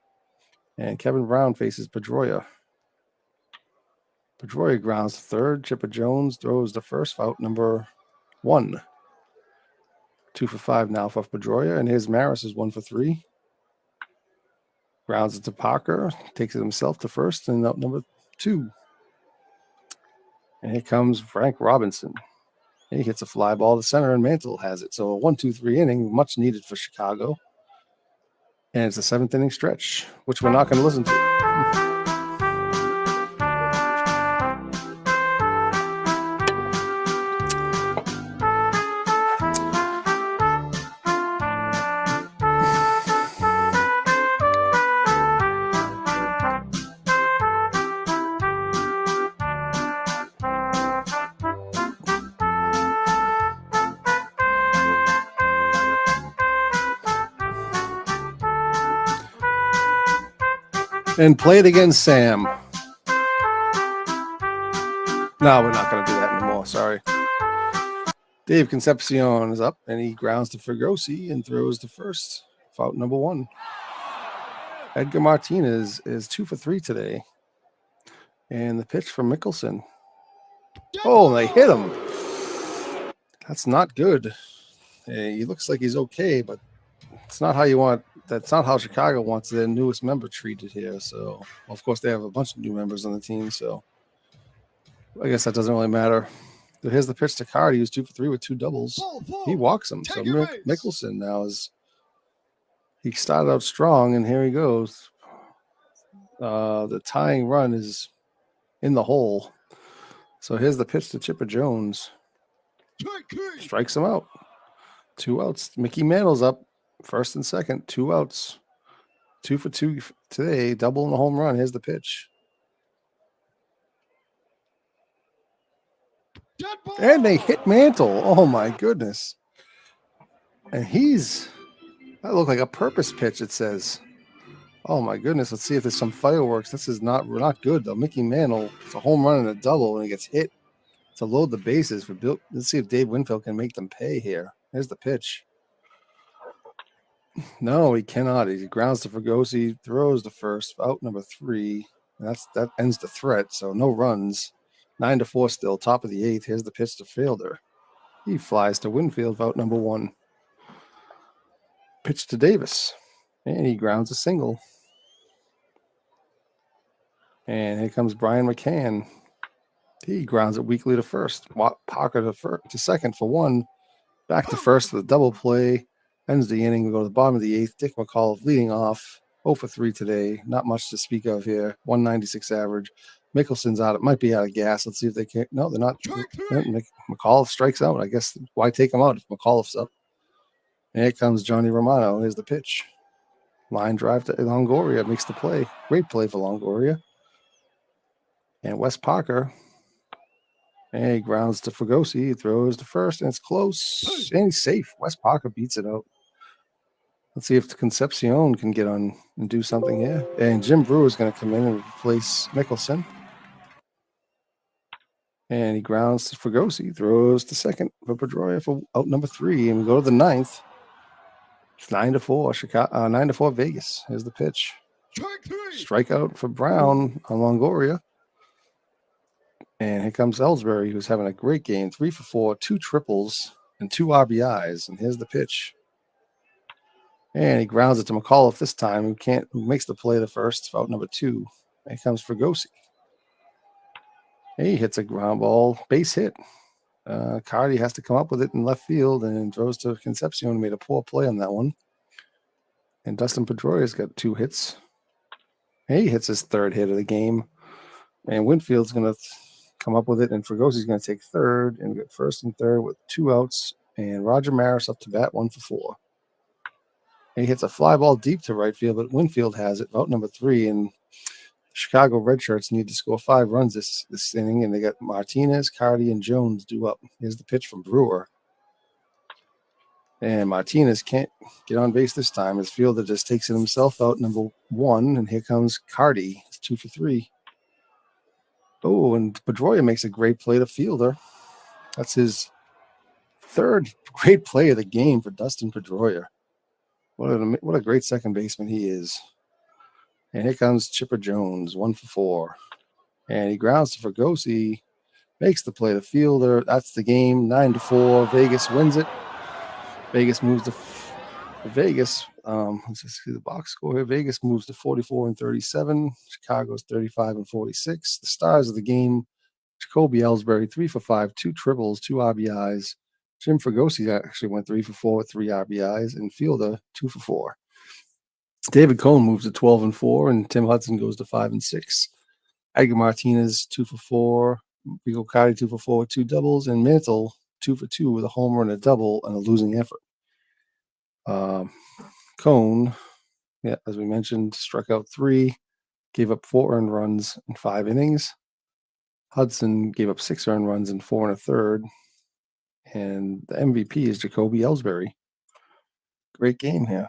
and Kevin Brown faces Pedroia. Pedroia grounds to third. Chipper Jones throws the first for out number 1. 2 for 5 now for Pedroia, and here's Maris is 1 for 3. Grounds it to Parker, takes it himself to first, and out number 2. And here comes Frank Robinson. He hits a fly ball to center, and Mantle has it. So a 1-2-3 inning, much needed for Chicago. And it's a 7th inning stretch, which we're not going to listen to. And play it again, Sam. No, we're not going to do that anymore. Sorry. Dave Concepcion is up, and he grounds to Fregosi and throws to first. Out number 1. Edgar Martinez is 2 for 3 today. And the pitch from Mickelson. Oh, they hit him. That's not good. He looks like he's okay, but it's not how you want. That's not how Chicago wants their newest member treated here. So, of course, they have a bunch of new members on the team. So, I guess that doesn't really matter. But here's the pitch to Cardi, who's 2 for 3 with 2 doubles. He walks him. So Mickelson now he started out strong, and here he goes. The tying run is in the hole. So here's the pitch to Chipper Jones. Strikes him out. 2 outs. Mickey Mantle's up. First and second. 2 outs. 2 for 2 today. Double in the home run. Here's the pitch. And they hit Mantle. Oh, my goodness. And that looked like a purpose pitch, it says. Oh, my goodness. Let's see if there's some fireworks. This is not good, though. Mickey Mantle, it's a home run and a double, and he gets hit to load the bases for Bill. Let's see if Dave Winfield can make them pay here. Here's the pitch. No, he cannot. He grounds to Fregosi, throws to first, out number 3. That ends the threat, so no runs. 9-4 still, top of the 8th. Here's the pitch to Fielder. He flies to Winfield, out number 1. Pitch to Davis, and he grounds a single. And here comes Brian McCann. He grounds it weakly to first. Parker to second for 1. Back to first with a double play. Ends the inning. We go to the bottom of the 8th. Dick McAuliffe leading off. 0 for 3 today. Not much to speak of here. 196 average. Mickelson's out. It might be out of gas. Let's see if they can. No, they're not. McAuliffe strikes out. I guess why take him out if McAuliffe's up? And here comes Johnny Romano. Here's the pitch. Line drive to Longoria. Makes the play. Great play for Longoria. And Wes Parker. And he grounds to Fregosi. He throws to first, and it's close. And he's safe. Wes Parker beats it out. Let's see if Concepcion can get on and do something here. And Jim Brewer is going to come in and replace Mickelson. And he grounds to Fregosi. Throws to second for Pedroia for out number 3. And we go to the 9th. It's 9-4. Chicago. 9-4 Vegas. Here's the pitch. Strikeout for Brown on Longoria. And here comes Ellsbury, who's having a great game. 3 for 4, 2 triples, and 2 RBIs. And here's the pitch. And he grounds it to McAuliffe this time, who makes the play the first, out number 2. And here comes Fregosi. He hits a ground ball, base hit. Cardi has to come up with it in left field and throws to Concepcion. Made a poor play on that one. And Dustin Pedroia's got 2 hits. And he hits his 3rd hit of the game. And Winfield's going to come up with it, and Fragosi's going to take 3rd and get 1st and 3rd with 2 outs. And Roger Maris up to bat, 1 for 4. And he hits a fly ball deep to right field, but Winfield has it, out number 3. And Chicago Red Shirts need to score 5 runs this inning, and they got Martinez, Cardi, and Jones due up. Here's the pitch from Brewer. And Martinez can't get on base this time. His fielder just takes it himself, out number 1. And here comes Cardi. It's 2 for 3. Oh, and Pedroia makes a great play to Fielder. That's his 3rd great play of the game for Dustin Pedroia. What a great second baseman he is. And here comes Chipper Jones, 1 for 4. And he grounds to Fregosi, makes the play to Fielder. That's the game, 9-4. Vegas wins it. Vegas moves to Vegas. Let's just see the box score here. Vegas moves to 44-37. Chicago's 35-46. The stars of the game: Jacoby Ellsbury, 3 for 5, 2 triples, 2 RBIs. Jim Fregosi actually went 3 for 4 with 3 RBIs, and Fielder 2 for 4. David Cohn moves to 12-4, and Tim Hudson goes to 5-6. Edgar Martinez 2 for 4. Rico Cardi 2 for 4 with 2 doubles, and Mantle 2 for 2 with a home run, a double, and a losing effort. Cohn, as we mentioned, struck out 3, gave up 4 earned runs in 5 innings. Hudson gave up 6 earned runs in 4 1/3. And the MVP is Jacoby Ellsbury. Great game here.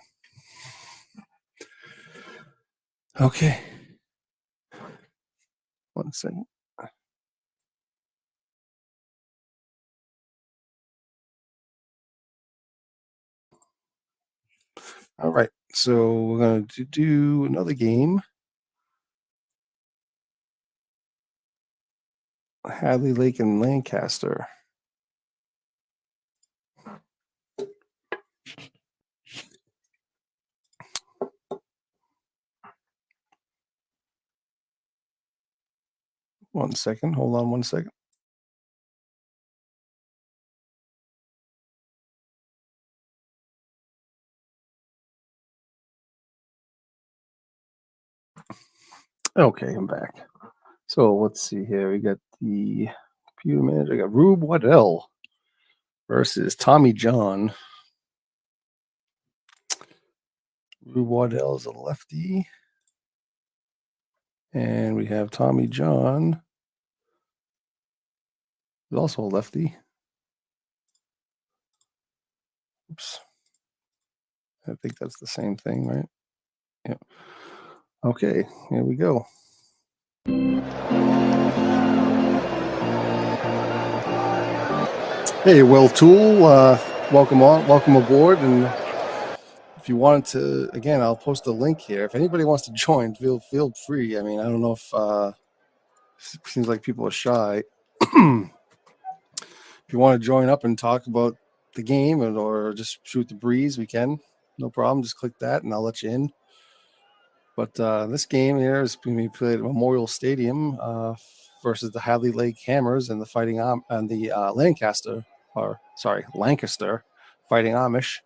Okay. 1 second. All right, so we're going to do another game. Hadley Lake and Lancaster. One second. Hold on 1 second. Okay, I'm back. So let's see here. We got the computer manager. I got Rube Waddell versus Tommy John. Rube Waddell is a lefty. And we have Tommy John, who's also a lefty. Oops. I think that's the same thing, right? Yeah. Okay, here we go. Hey, Will Tool, welcome aboard. And if you wanted to, again, I'll post a link here. If anybody wants to join, feel free. I mean, I don't know if seems like people are shy. If you want to join up and talk about the game or just shoot the breeze, we can. No problem. Just click that and I'll let you in. But this game here is going to be played at Memorial Stadium versus the Hadley Lake Hammers and the Fighting and the Lancaster Fighting Amish.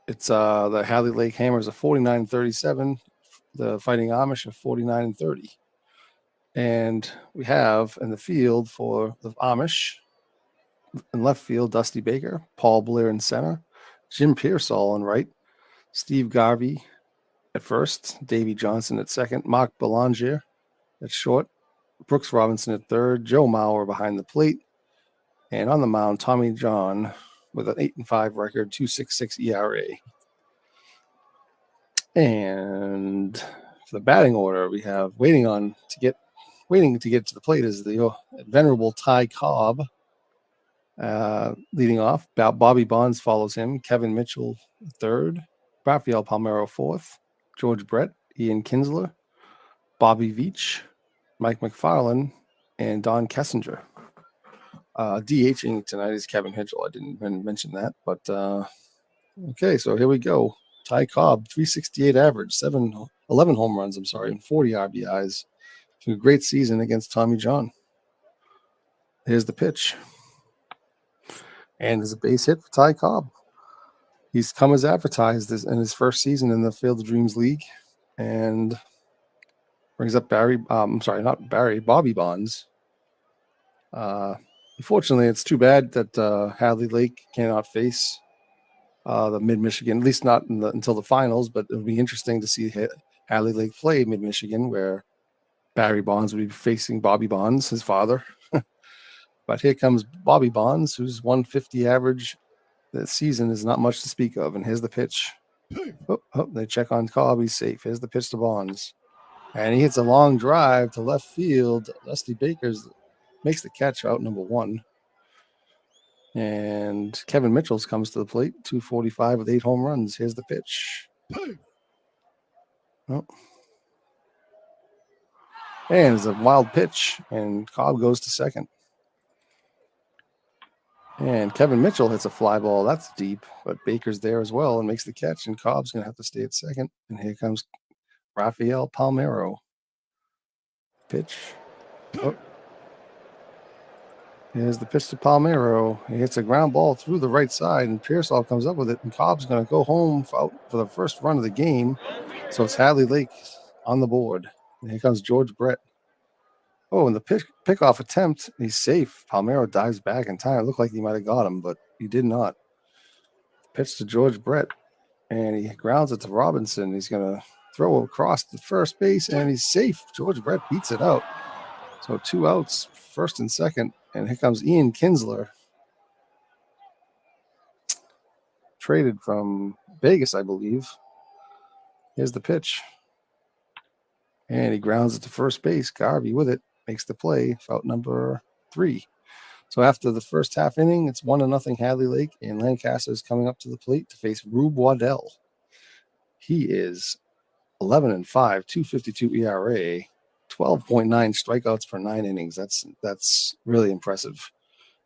It's the Hadley Lake Hammers are 49-37, the Fighting Amish are 49-30. And we have in the field for the Amish, in left field, Dusty Baker, Paul Blair in center, Jim Pearsall in right, Steve Garvey at first, Davey Johnson at second, Mark Belanger at short, Brooks Robinson at third, Joe Mauer behind the plate, and on the mound, Tommy John with an 8-5 record, 2.66 ERA. And for the batting order, we have waiting to get to the plate is the venerable Ty Cobb leading off. Bobby Bonds follows him. Kevin Mitchell third. Rafael Palmeiro fourth. George Brett, Ian Kinsler, Bobby Veach, Mike McFarland, and Don Kessinger. DHing tonight is Kevin Hitchell. I didn't mention that, but okay, so here we go. Ty Cobb, 368 average, 11 home runs, and 40 RBIs. A great season against Tommy John. Here's the pitch. And there's a base hit for Ty Cobb. He's come as advertised in his first season in the Field of Dreams League and brings up Bobby Bonds. Unfortunately, it's too bad that Hadley Lake cannot face the Mid-Michigan, at least not until the finals, but it would be interesting to see Hadley Lake play Mid-Michigan, where Barry Bonds would be facing Bobby Bonds, his father. But here comes Bobby Bonds, who's 150 average. That season is not much to speak of. And here's the pitch. They check on Cobb. He's safe. Here's the pitch to Bonds. And he hits a long drive to left field. Dusty Baker's makes the catch out number one. And Kevin Mitchell comes to the plate, 245 with 8 home runs. Here's the pitch. Oh. And it's a wild pitch, and Cobb goes to second. And Kevin Mitchell hits a fly ball. That's deep, but Baker's there as well and makes the catch, and Cobb's going to have to stay at second. And here comes Rafael Palmeiro. Pitch. Oh. Here's the pitch to Palmeiro. He hits a ground ball through the right side, and Pearsall comes up with it, and Cobb's going to go home for the first run of the game. So it's Hadley Lake on the board. And here comes George Brett. Oh, and the pickoff attempt, he's safe. Palmeiro dives back in time. It looked like he might have got him, but he did not. Pitch to George Brett, and he grounds it to Robinson. He's going to throw across the first base, and he's safe. George Brett beats it out. So 2 outs, first and second. And here comes Ian Kinsler. Traded from Vegas, I believe. Here's the pitch. And he grounds it to first base. Garvey with it makes the play for out number 3. So after the first half inning, it's 1-0 Hadley Lake, and Lancaster is coming up to the plate to face Rube Waddell. He is 11-5, 2.52 ERA, 12.9 strikeouts per 9 innings. That's really impressive.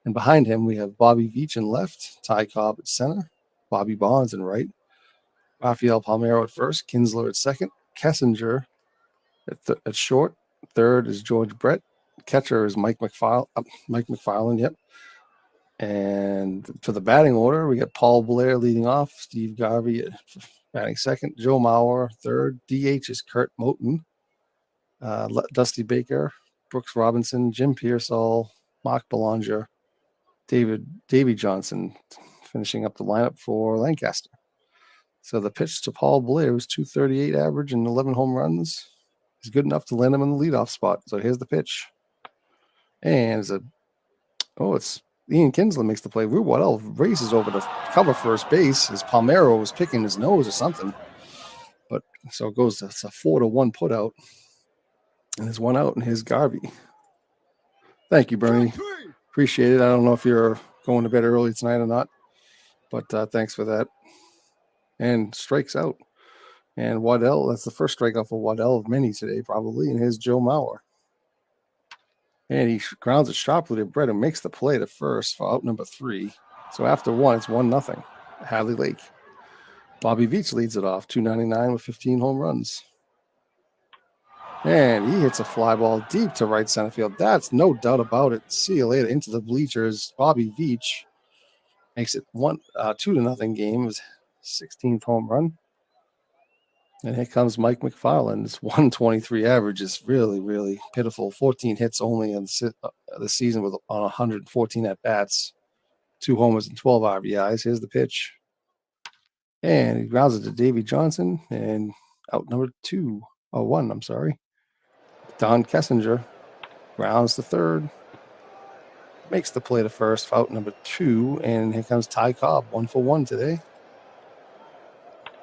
And behind him, we have Bobby Veach in left, Ty Cobb at center, Bobby Bonds in right, Rafael Palmeiro at first, Kinsler at second, Kessinger at short. Third is George Brett. Catcher is Mike McFarland, yep. And for the batting order, we got Paul Blair leading off, Steve Garvey batting second, Joe Mauer third, DH is Kurt Moten, Dusty Baker, Brooks Robinson, Jim Pearsall, Mark Belanger, Davey Johnson finishing up the lineup for Lancaster. So the pitch to Paul Blair was 238 average and 11 home runs. Is good enough to land him in the leadoff spot. So here's the pitch. And it's Ian Kinsler makes the play. Rube Waddell races over to cover first base as Palmeiro was picking his nose or something. But so it goes, it's a 4-1 put out. And there's one out, and here's Garvey. Thank you, Bernie. Appreciate it. I don't know if you're going to bed early tonight or not, but thanks for that. And strikes out. And Waddell, that's the first strikeout for Waddell of many today, probably. And here's Joe Mauer. And he grounds it sharply to Brett and makes the play to first for out number 3. So after 1, it's 1-0 Hadley Lake. Bobby Veach leads it off, 299 with 15 home runs. And he hits a fly ball deep to right center field. That's no doubt about it. See you later. Into the bleachers. Bobby Veach makes it 2-0 game. It was 16th home run. And here comes Mike McFarland. His 123 average is really, really pitiful. 14 hits only in the season on 114 at-bats. 2 homers and 12 RBIs. Here's the pitch. And he grounds it to Davey Johnson. And out number 1, I'm sorry. Don Kessinger grounds to third. Makes the play to first for out number 2. And here comes Ty Cobb, 1-for-1 today.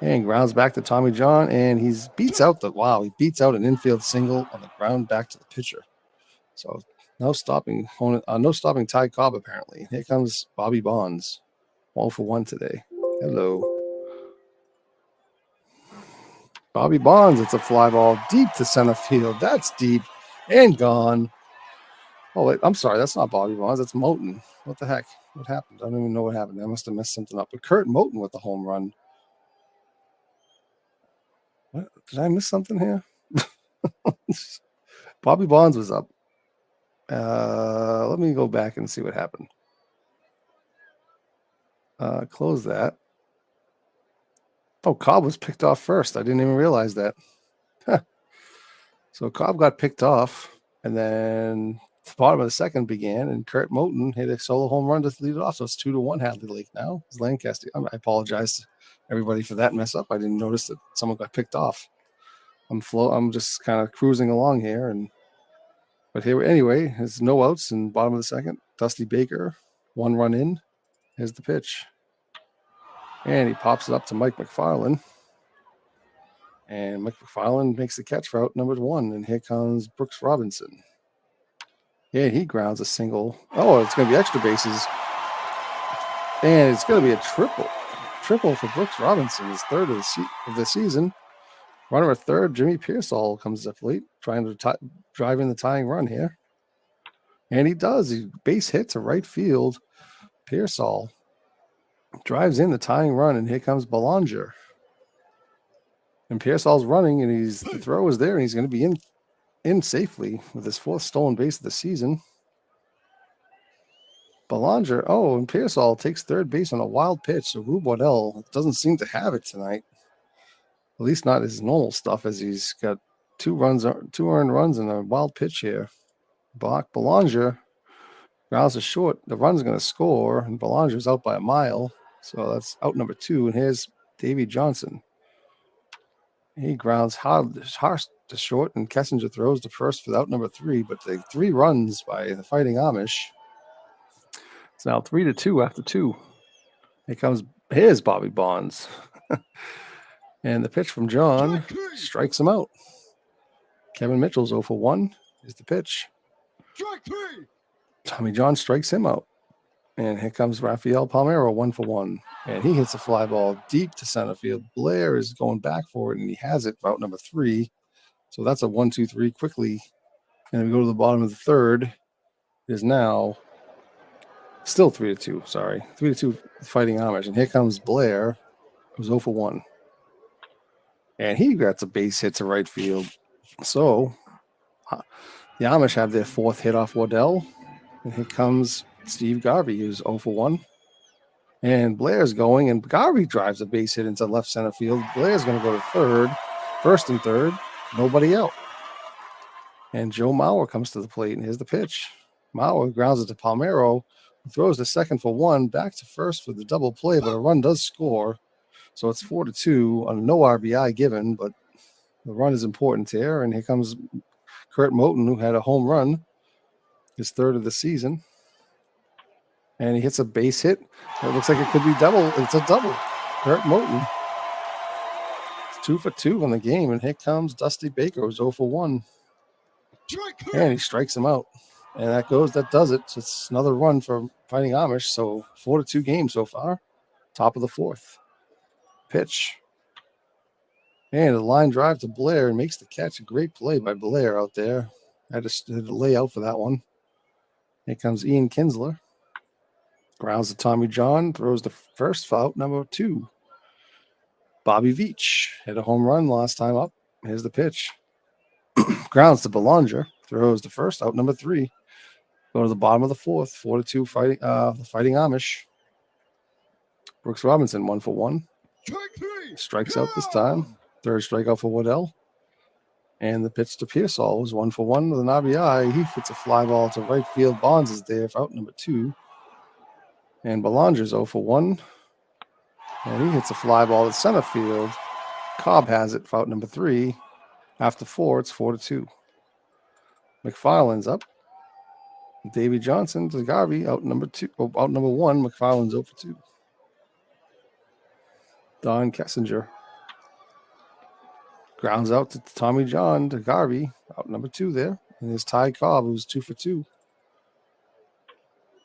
And grounds back to Tommy John, and he beats out an infield single on the ground back to the pitcher. So no stopping Ty Cobb apparently. Here comes Bobby Bonds, 1-for-1 today. Hello. Bobby Bonds, it's a fly ball deep to center field. That's deep and gone. Oh, wait, I'm sorry. That's not Bobby Bonds. That's Moten. What the heck? What happened? I don't even know what happened. I must have messed something up. But Kurt Moten with the home run. What? Did I miss something here? Bobby Bonds was up. Let me go back and see what happened. Close that. Oh, Cobb was picked off first. I didn't even realize that. So Cobb got picked off, and then the bottom of the second began, and Kurt Moten hit a solo home run to lead it off. So it's 2-1 Hadley Lake now. It's Lancaster. I apologize to everybody for that mess up. I didn't notice that someone got picked off. I'm just kind of cruising along here, but here anyway, there's no outs in bottom of the second. Dusty Baker, 1 run in. Here's the pitch. And he pops it up to Mike McFarland. And Mike McFarland makes the catch for out number 1. And here comes Brooks Robinson. Yeah, he grounds a single. Oh, it's going to be extra bases. And it's going to be a triple. Triple for Brooks Robinson, his third of the season. Runner at third, Jimmy Pearsall comes up late, trying to drive in the tying run here. And he does. He base hit to right field. Pearsall drives in the tying run, and here comes Belanger. And Pearsall's running, and the throw is there, and he's going to be in safely with his 4th stolen base of the season. Belanger, and Pearsall takes third base on a wild pitch. So Rube Waddell doesn't seem to have it tonight. At least not his normal stuff, as he's got 2 earned runs and a wild pitch here. Belanger grounds to short. The run's going to score, and Belanger's out by a mile. So that's out number 2. And here's Davey Johnson. He grounds hard to short, and Kessinger throws to first for out number 3. But the 3 runs by the Fighting Amish. It's now 3-2 after 2. Here's Bobby Bonds. And the pitch from John strikes him out. Kevin Mitchell's 0 for 1. Here's the pitch. Strike 3. Tommy John strikes him out. And here comes Rafael Palmeiro, 1 for 1. And he hits a fly ball deep to center field. Blair is going back for it, and he has it for out number 3. So that's a 1-2-3 quickly. And we go to the bottom of the third. It is now still 3-2. Sorry, 3-2 Fighting Amish. And here comes Blair, who's 0 for 1. And he gets a base hit to right field. So the Amish have their 4th hit off Waddell. And here comes Steve Garvey, who's 0 for 1. And Blair's going, and Garvey drives a base hit into left center field. Blair's going to go to third, first and third, nobody out. And Joe Mauer comes to the plate, and here's the pitch. Mauer grounds it to Palmeiro, who throws the second for 1, back to first for the double play, but a run does score. So it's 4-2 on no RBI given, but the run is important here. And here comes Kurt Moten, who had a home run, his 3rd of the season. And he hits a base hit. It looks like it could be double. It's a double. Kurt Moten. It's 2 for 2 in the game. And here comes Dusty Baker, who's 0 for 1. And he strikes him out. And that does it. So it's another run for Fighting Amish. So 4-2 game so far. Top of the 4th. Pitch. And a line drive to Blair and makes the catch. A great play by Blair out there. I just did a layout for that one. Here comes Ian Kinsler. Grounds to Tommy John, throws the first for out number 2. Bobby Veach hit a home run last time up. Here's the pitch. Grounds to Belanger, throws the first out number 3. Go to the bottom of the 4th, 4-2 Fighting Amish. Brooks Robinson, 1 for 1. Strikes out this time. 3rd strikeout for Waddell. And the pitch to Pearsall was 1 for 1 with an RBI. He hits a fly ball to right field. Bonds is there for out number 2. And Belanger's 0 for 1. And he hits a fly ball to center field. Cobb has it for out number 3. After 4, it's 4-2. McFarland's up. Davey Johnson to Garvey, out number 1. McFarland's 0 for 2. Don Kessinger grounds out to Tommy John to Garvey, out number 2 there. And there's Ty Cobb, who's 2 for 2.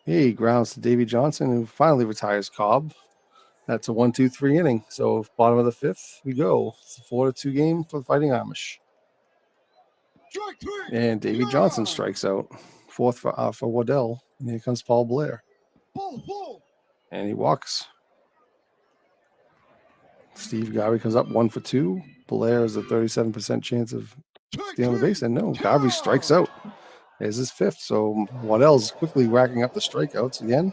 He grounds to Davey Johnson, who finally retires Cobb. That's a 1-2-3 inning. So bottom of the 5th, we go. It's a 4-2 game for the Fighting Amish. And Davey Johnson strikes out. 4th for Waddell. And here comes Paul Blair. And he walks. Steve Garvey comes up 1 for 2. Blair has a 37% chance of stealing the base. And no, Garvey strikes out. There's his 5th. So Waddell's quickly racking up the strikeouts again.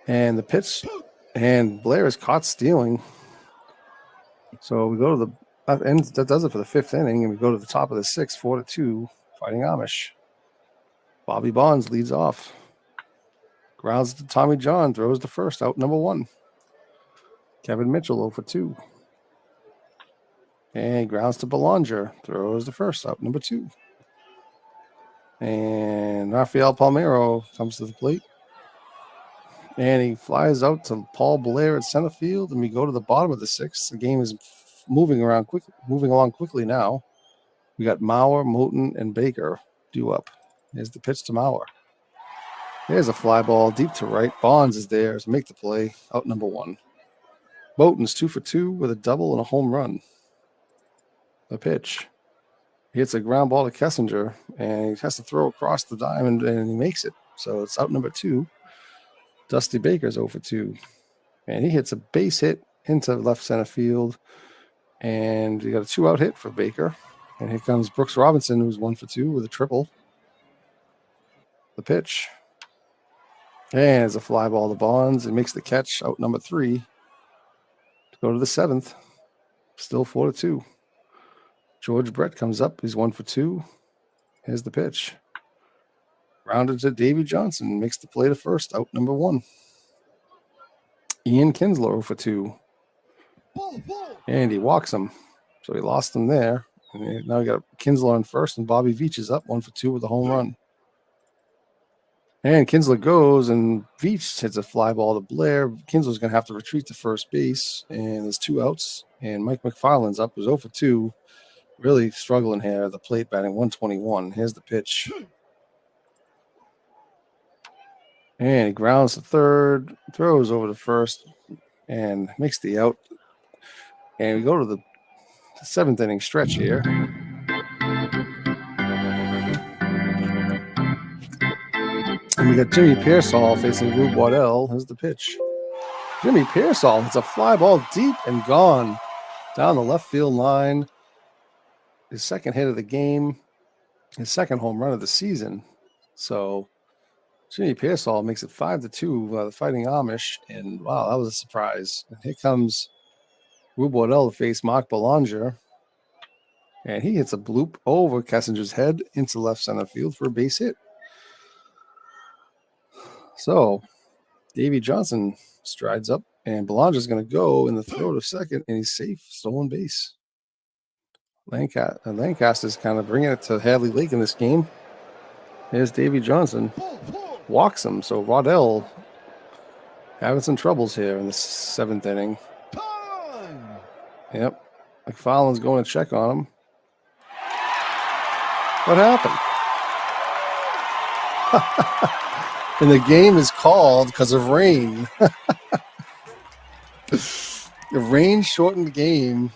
And the pitch. And Blair is caught stealing. So we go to that does it for the 5th inning. And we go to the top of the 6th, 4-2, Fighting Amish. Bobby Bonds leads off. Grounds to Tommy John, throws the first, out number 1. Kevin Mitchell 0 for 2. And grounds to Belanger, throws the first, out number 2. And Rafael Palmeiro comes to the plate. And he flies out to Paul Blair at center field. And we go to the bottom of the 6th. The game is moving along quickly now. We got Mauer, Moten, and Baker due up. There's the pitch to Mauer. There's a fly ball deep to right. Bonds is there to make the play, out number 1. Moten's 2 for 2 with a double and a home run. The pitch. He hits a ground ball to Kessinger, and he has to throw across the diamond, and he makes it. So it's out number 2. Dusty Baker's 0 for 2. And he hits a base hit into left center field. And we got a 2-out hit for Baker. And here comes Brooks Robinson, who's 1 for 2 with a triple. The pitch. And it's a fly ball to Bonds. It makes the catch, out number 3. To go to the 7th. Still 4-2. George Brett comes up. He's 1 for 2. Here's the pitch. Rounded to Davey Johnson. Makes the play to first, out number 1. Ian Kinsler 0 for 2. And he walks him. So he lost him there. And now we got Kinsler on first, and Bobby Veach is up 1 for 2 with a home run. And Kinsler goes, and Veach hits a fly ball to Blair. Kinsler's going to have to retreat to first base, and there's 2 outs. And Mike McFarland's up, who's 0 for 2. really struggling here at the plate, batting 121. Here's the pitch. And he grounds to third, throws over to first, and makes the out. And we go to the 7th inning stretch here. And we got Jimmy Pearsall facing Rube Waddell. Here's the pitch. Jimmy Pearsall hits a fly ball deep and gone down the left field line. His second hit of the game, his second home run of the season. So Jimmy Pearsall makes it 5-2, the Fighting Amish. And wow, that was a surprise. And here comes Rube Waddell to face Mark Belanger. And he hits a bloop over Kessinger's head into left center field for a base hit. So Davey Johnson strides up, and Belanger's going to go in the throw to second, and he's safe, stolen base. Lancaster's kind of bringing it to Hadley Lake in this game. Here's Davey Johnson. Walks him, so Waddell having some troubles here in the 7th inning. Yep. McFarland's going to check on him. What happened? And the game is called because of rain. The rain shortened the game,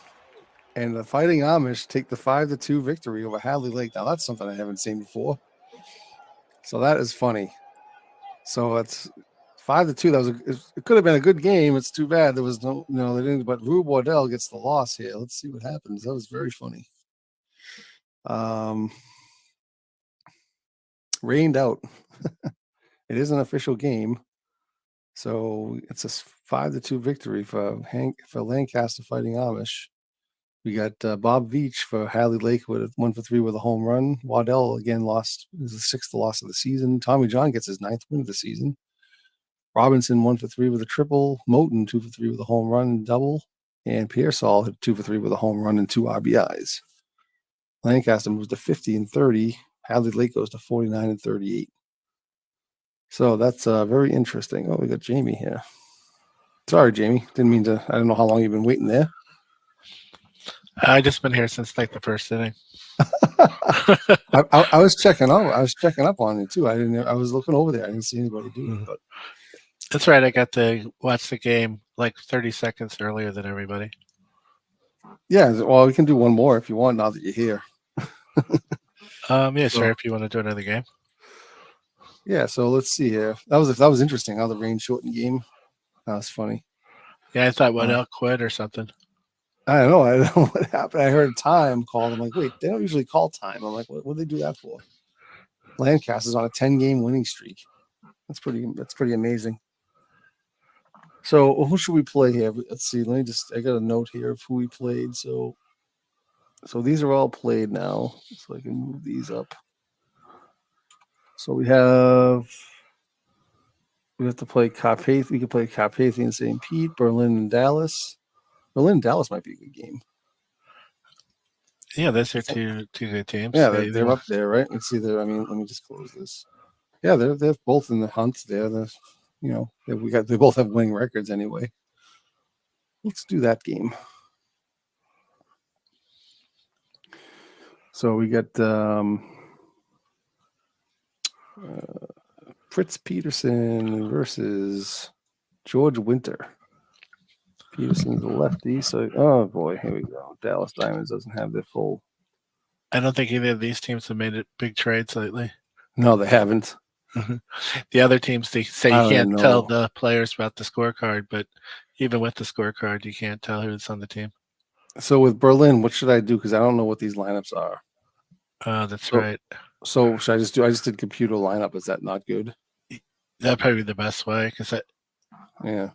and the Fighting Amish take the 5-2 victory over Hadley Lake. Now, that's something I haven't seen before. So that is funny. So it's 5-2. It could have been a good game. It's too bad there was they didn't. But Rube Waddell gets the loss here. Let's see what happens. That was very funny. Rained out. It is an official game, so it's a 5-2 victory for Lancaster Fighting Amish. We got Bob Veach for Hadley Lake with 1-for-3 with a home run. Waddell again lost his 6th loss of the season. Tommy John gets his 9th win of the season. Robinson 1-for-3 with a triple. Moten 2-for-3 with a home run and double. And Pearsall hit 2-for-3 with a home run and 2 RBIs. Lancaster moves to 50-30. Hadley Lake goes to 49-38. So that's very interesting. Oh, we got Jamie here. Sorry, Jamie. Didn't mean to. I don't know how long you've been waiting there. I just been here since like the 1st inning. I was checking up. I was checking up on you too. I was looking over there. I didn't see anybody do it. But that's right. I got to watch the game like 30 seconds earlier than everybody. Yeah. Well, we can do one more if you want. Now that you're here. Yeah, sure. If you want to do another game. Yeah. So let's see here. That was interesting. How the rain shortened game. That was funny. Yeah, I thought Waddell quit or something. I don't know what happened. I heard time called. I'm like, wait, they don't usually call time. I'm like, what do they do that for? Lancaster's on a 10-game winning streak. That's pretty amazing. So who should we play here? Let's see. I got a note here of who we played. So these are all played now. So I can move these up. So we have to play Carpathia. We can play Carpathia and St. Pete, Berlin and Dallas. Berlin and Dallas might be a good game. Yeah, those are two good teams. Yeah, they're up there, right? Let's see. Let me just close this. Yeah, they're both in the hunt there. They both have winning records anyway. Let's do that game. So we got Fritz Peterson versus George Winter. Peterson's the lefty, so oh boy, here we go. Dallas Diamonds doesn't have their full. I don't think either of these teams have made it big trades lately. No, they haven't. The other teams, they say you can't tell the players about the scorecard, but even with the scorecard, you can't tell who's on the team. So with Berlin, what should I do? Because I don't know what these lineups are. That's right. So should I just do? I just did computer lineup. Is that not good? That'd probably be the best way, yeah.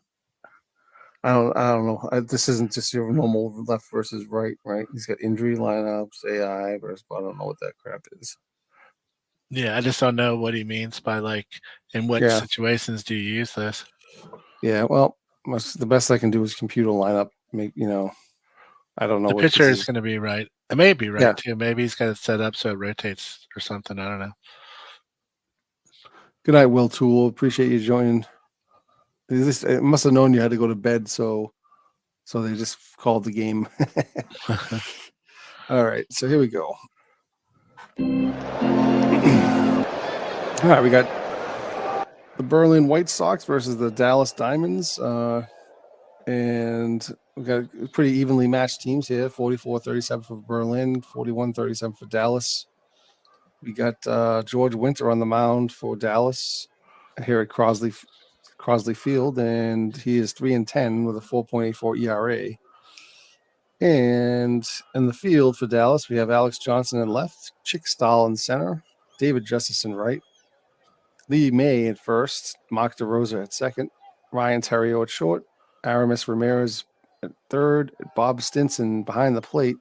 I don't know. This isn't just your normal left versus right. He's got injury lineups, AI versus. I don't know what that crap is. Yeah, I just don't know what he means by in what situations do you use this? Yeah, well, the best I can do is computer lineup. I don't know. The pitcher is going to be right. It may be right too. Maybe he's got it set up so it rotates or something. I don't know. Good night, Will Toole. Appreciate you joining. It must have known you had to go to bed, so they just called the game. All right, so here we go. All right, we got the Berlin White Sox versus the Dallas Diamonds. And we got pretty evenly matched teams here, 44-37 for Berlin, 41-37 for Dallas. We got George Winter on the mound for Dallas here at Crosley Field, and he is 3-10 with a 4.84 ERA. And in the field for Dallas, we have Alex Johnson in left, Chick Stahl in center, David Justice in right, Lee May at first, Mark DeRosa at second, Ryan Terrio at short, Aramis Ramirez at third, Bob Stinson behind the plate.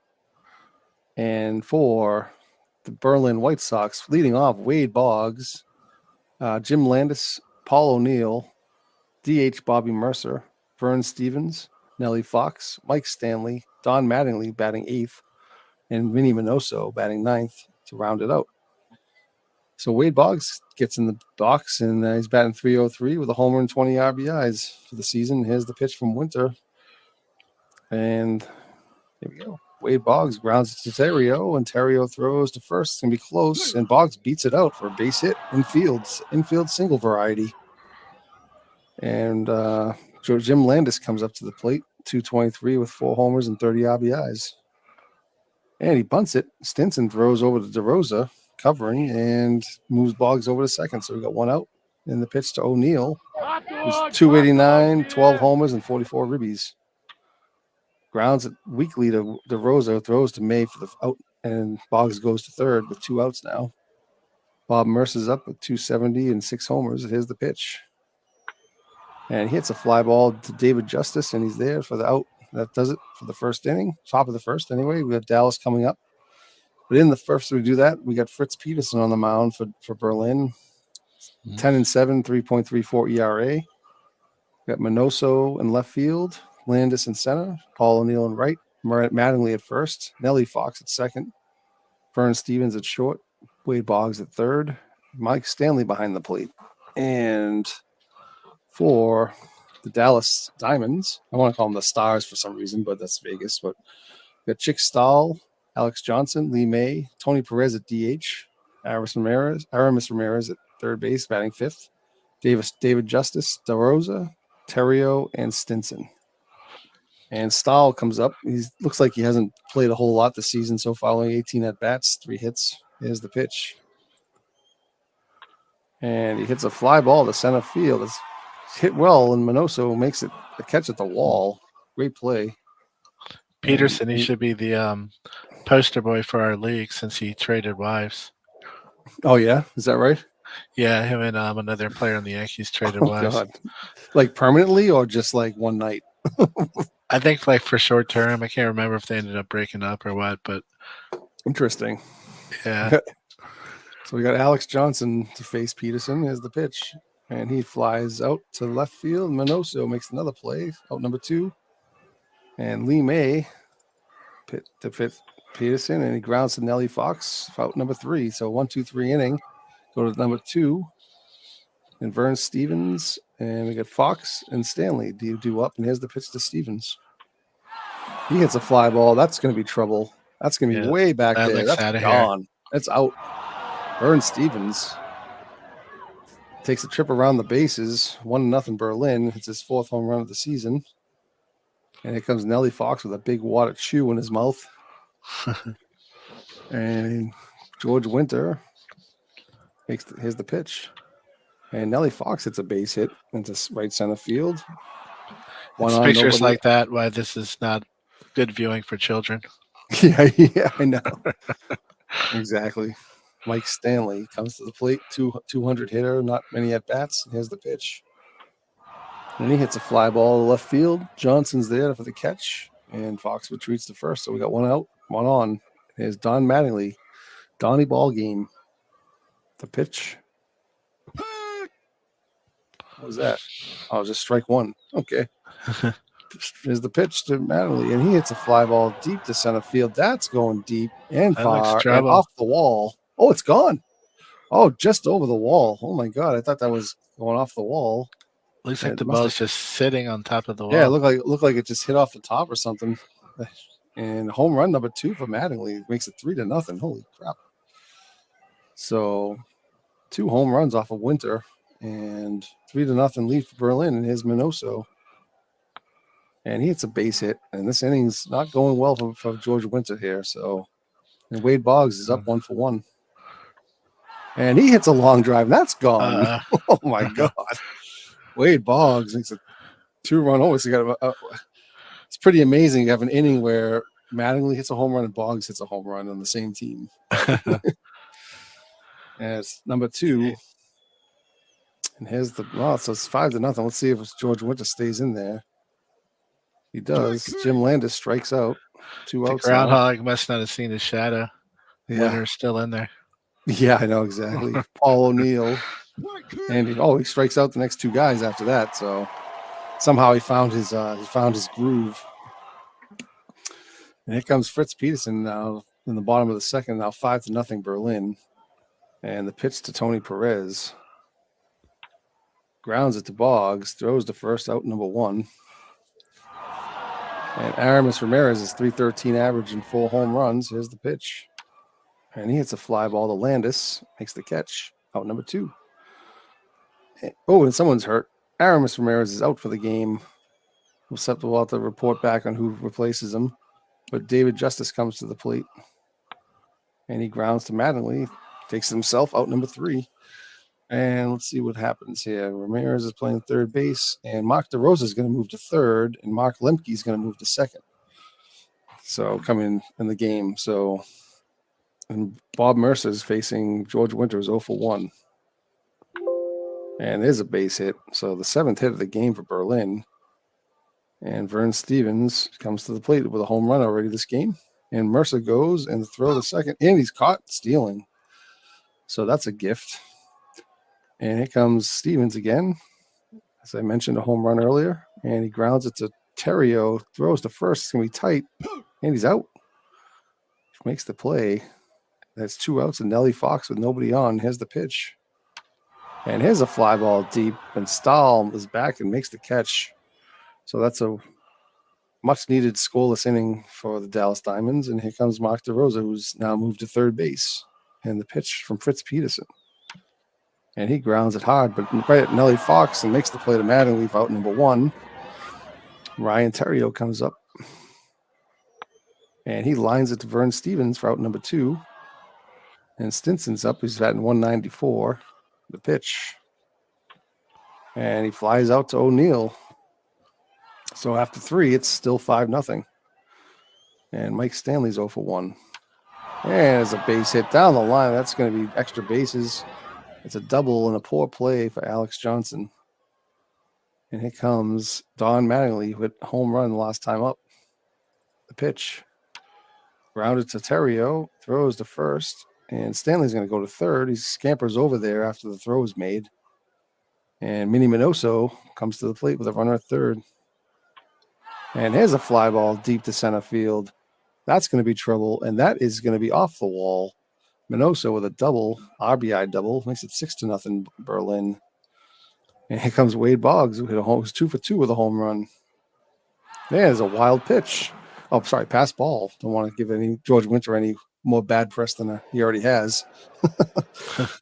And for the Berlin White Sox, leading off, Wade Boggs, Jim Landis, Paul O'Neill, DH Bobby Mercer, Vern Stevens, Nellie Fox, Mike Stanley, Don Mattingly batting eighth, and Vinny Minoso batting ninth to round it out. So Wade Boggs gets in the box, and he's batting .303 with a homer and 20 RBIs for the season. Here's the pitch from Winter. And here we go. Wade Boggs grounds it to Terrio, and Terrio throws to first. It's going to be close, and Boggs beats it out for a base hit infield single variety. And Jim Landis comes up to the plate, 223 with 4 homers and 30 RBIs. And he bunts it. Stinson throws over to DeRosa, covering, and moves Boggs over to second. So we got one out. And the pitch to O'Neill, who's 289, 12 homers, and 44 ribbies. Grounds it weakly to DeRosa, throws to May for the out, and Boggs goes to third with 2 outs now. Bob Mercer's up with 270 and 6 homers. Here's the pitch. And he hits a fly ball to David Justice, and he's there for the out. That does it for the first inning, top of the first anyway. We have Dallas coming up. But in the first, we do that. We got Fritz Peterson on the mound for Berlin. 10-7, 3.34 ERA. We got Minoso in left field, Landis in center, Paul O'Neill in right, Mattingly at first, Nellie Fox at second, Vern Stevens at short, Wade Boggs at third, Mike Stanley behind the plate. And for the Dallas Diamonds, I want to call them the Stars for some reason, but that's Vegas. But we got Chick Stahl, Alex Johnson, Lee May, Tony Perez at DH, Aramis Ramirez at third base, batting fifth, David Justice, DeRosa, Terrio, and Stinson. And Stahl comes up. He looks like he hasn't played a whole lot this season so far, only 18 at-bats, 3 hits. Here's the pitch. And he hits a fly ball to center field. It's hit well, and Minoso makes it a catch at the wall. Great play. Peterson, he should be the poster boy for our league since he traded wives. Oh, yeah? Is that right? Yeah, him and another player on the Yankees traded wives. God. Like permanently or just like one night? I think like for short term. I can't remember if they ended up breaking up or what, but interesting. Yeah. So we got Alex Johnson to face Peterson. Here's the pitch. And he flies out to left field. Minoso makes another play, out number 2. And Lee May to fit Peterson, and he grounds to Nellie Fox, out number 3. So 1-2-3 inning. Go to number 2. And Vern Stevens, and we got Fox and Stanley do up. And here's the pitch to Stevens. He hits a fly ball. That's going to be trouble. That's going to be way back there. That's gone. That's out. Vern Stevens takes a trip around the bases, 1-0 Berlin. It's his 4th home run of the season. And here comes Nellie Fox with a big water chew in his mouth. And George Winter here's the pitch. And Nellie Fox hits a base hit into right center field. Pictures like that, why this is not good viewing for children. Yeah, I know. Exactly. Mike Stanley comes to the plate, 200 hitter, not many at-bats. Here's the pitch. And he hits a fly ball to left field. Johnson's there for the catch, and Fox retreats to first. So we got 1 out, 1 on. Here's Don Mattingly. Donnie ball game. The pitch. What was that? Oh, just strike 1. Okay. Here's the pitch to Mattingly, and he hits a fly ball deep to center field. That's going deep and far and off the wall. Oh, it's gone. Oh, just over the wall. Oh, my God. I thought that was going off the wall. Looks like the ball's just sitting on top of the wall. Yeah, it looked like it just hit off the top or something. And home run number 2 for Mattingly makes it 3-0. Holy crap. So 2 home runs off of Winter and 3-0 lead for Berlin, and here's Minoso. And he hits a base hit, and this inning's not going well for George Winter here. So, and Wade Boggs is up 1-for-1. And he hits a long drive, and that's gone. Oh, my God. Wade Boggs makes a 2-run homer. So it's pretty amazing. You have an inning where Mattingly hits a home run and Boggs hits a home run on the same team. And it's number 2. And here's so it's 5-0. Let's see if George Winter stays in there. He does. Jim Landis strikes out. 2 outs. The groundhog must not have seen his shadow. Yeah. Winter's still in there. Yeah, I know exactly. Paul O'Neill. And he strikes out the next 2 guys after that. So somehow he found his groove. And here comes Fritz Peterson now in the bottom of the second. Now 5-0 Berlin. And the pitch to Tony Perez. Grounds it to Boggs. Throws the first out, number 1. And Aramis Ramirez is .313 average and 4 home runs. Here's the pitch. And he hits a fly ball to Landis. Makes the catch. Out number 2. Oh, and someone's hurt. Aramis Ramirez is out for the game. We'll have to report back on who replaces him. But David Justice comes to the plate. And he grounds to Mattingly. Takes himself out number 3. And let's see what happens here. Ramirez is playing third base, and Mark DeRosa is going to move to third, and Mark Lemke is going to move to second. So coming in the game. So, and Bob Mercer is facing George Winters 0-for-1. And there's a base hit. So the 7th hit of the game for Berlin. And Vern Stevens comes to the plate with a home run already this game. And Mercer goes and throw to second, and he's caught stealing. So that's a gift. And here comes Stevens again. As I mentioned, a home run earlier. And he grounds it to Terrio. Throws to first. It's going to be tight. And he's out. Makes the play. That's 2 outs and Nellie Fox with nobody on. Here's the pitch. And here's a fly ball deep. And Stahl is back and makes the catch. So that's a much-needed scoreless inning for the Dallas Diamonds. And here comes Mark DeRosa, who's now moved to third base. And the pitch from Fritz Peterson. And he grounds it hard, but right at Nellie Fox and makes the play to Mattingly out number 1. Ryan Terrio comes up. And he lines it to Vern Stevens for out number 2. And Stinson's up. He's batting 194. The pitch. And he flies out to O'Neill. So after 3, it's still 5-0. And Mike Stanley's 0-for-1. And there's a base hit down the line. That's going to be extra bases. It's a double and a poor play for Alex Johnson. And here comes Don Mattingly with home run last time up. The pitch. Grounded to Terrio. Throws to first. And Stanley's going to go to third. He scampers over there after the throw is made. And Minnie Minoso comes to the plate with a runner at third. And here's a fly ball deep to center field. That's going to be trouble. And that is going to be off the wall. Minoso with a double, RBI double, makes it 6-0 Berlin. And here comes Wade Boggs, who was 2-for-2 with a home run. There's a wild pitch. Oh, sorry, pass ball. Don't want to give George Winter any more bad press than he already has.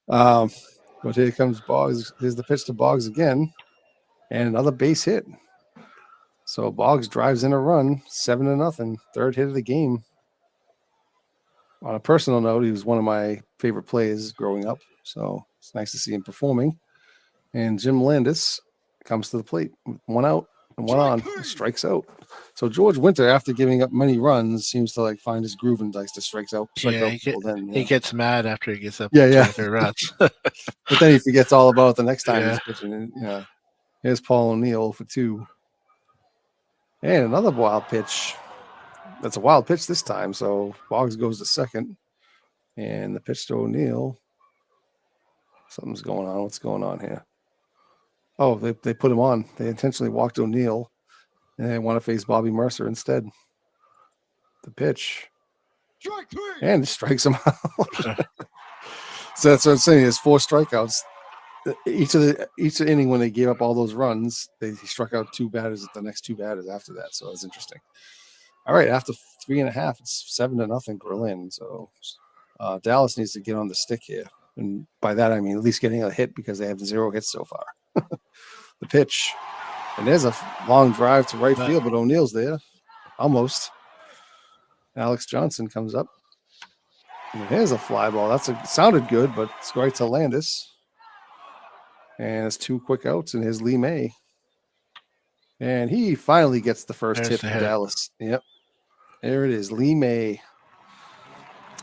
But here comes Boggs. Here's the pitch to Boggs again. And another base hit. So Boggs drives in a run, 7-0, third hit of the game. On a personal note, he was one of my favorite players growing up, so it's nice to see him performing. And Jim Landis comes to the plate with 1 out and 1 on, strikes out. So George Winter, after giving up many runs, seems to find his groove and likes to strike out people. He gets mad after he gets up. Yeah. Runs. But then he forgets all about it the next time he's pitching. And, here's Paul O'Neill for 2. And another wild pitch. That's a wild pitch this time. So Boggs goes to second. And the pitch to O'Neill. Something's going on. What's going on here? Oh, they put him on. They intentionally walked O'Neill. And they want to face Bobby Mercer instead. The pitch. And it strikes him out. So that's what I'm saying. There's 4 strikeouts. Each inning when they gave up all those runs, he struck out 2 batters at the next 2 batters after that. So it's interesting. All right, after 3.5, it's 7-0 Berlin. So Dallas needs to get on the stick here. And by that, I mean at least getting a hit because they have 0 hits so far. The pitch. And there's a long drive to right field, but O'Neill's there. Almost. Alex Johnson comes up. And here's a fly ball. Sounded good, but it's right to Landis. And it's 2 quick outs, and here's Lee May. And he finally gets the first hit for Dallas. Yep. There it is, Lee May.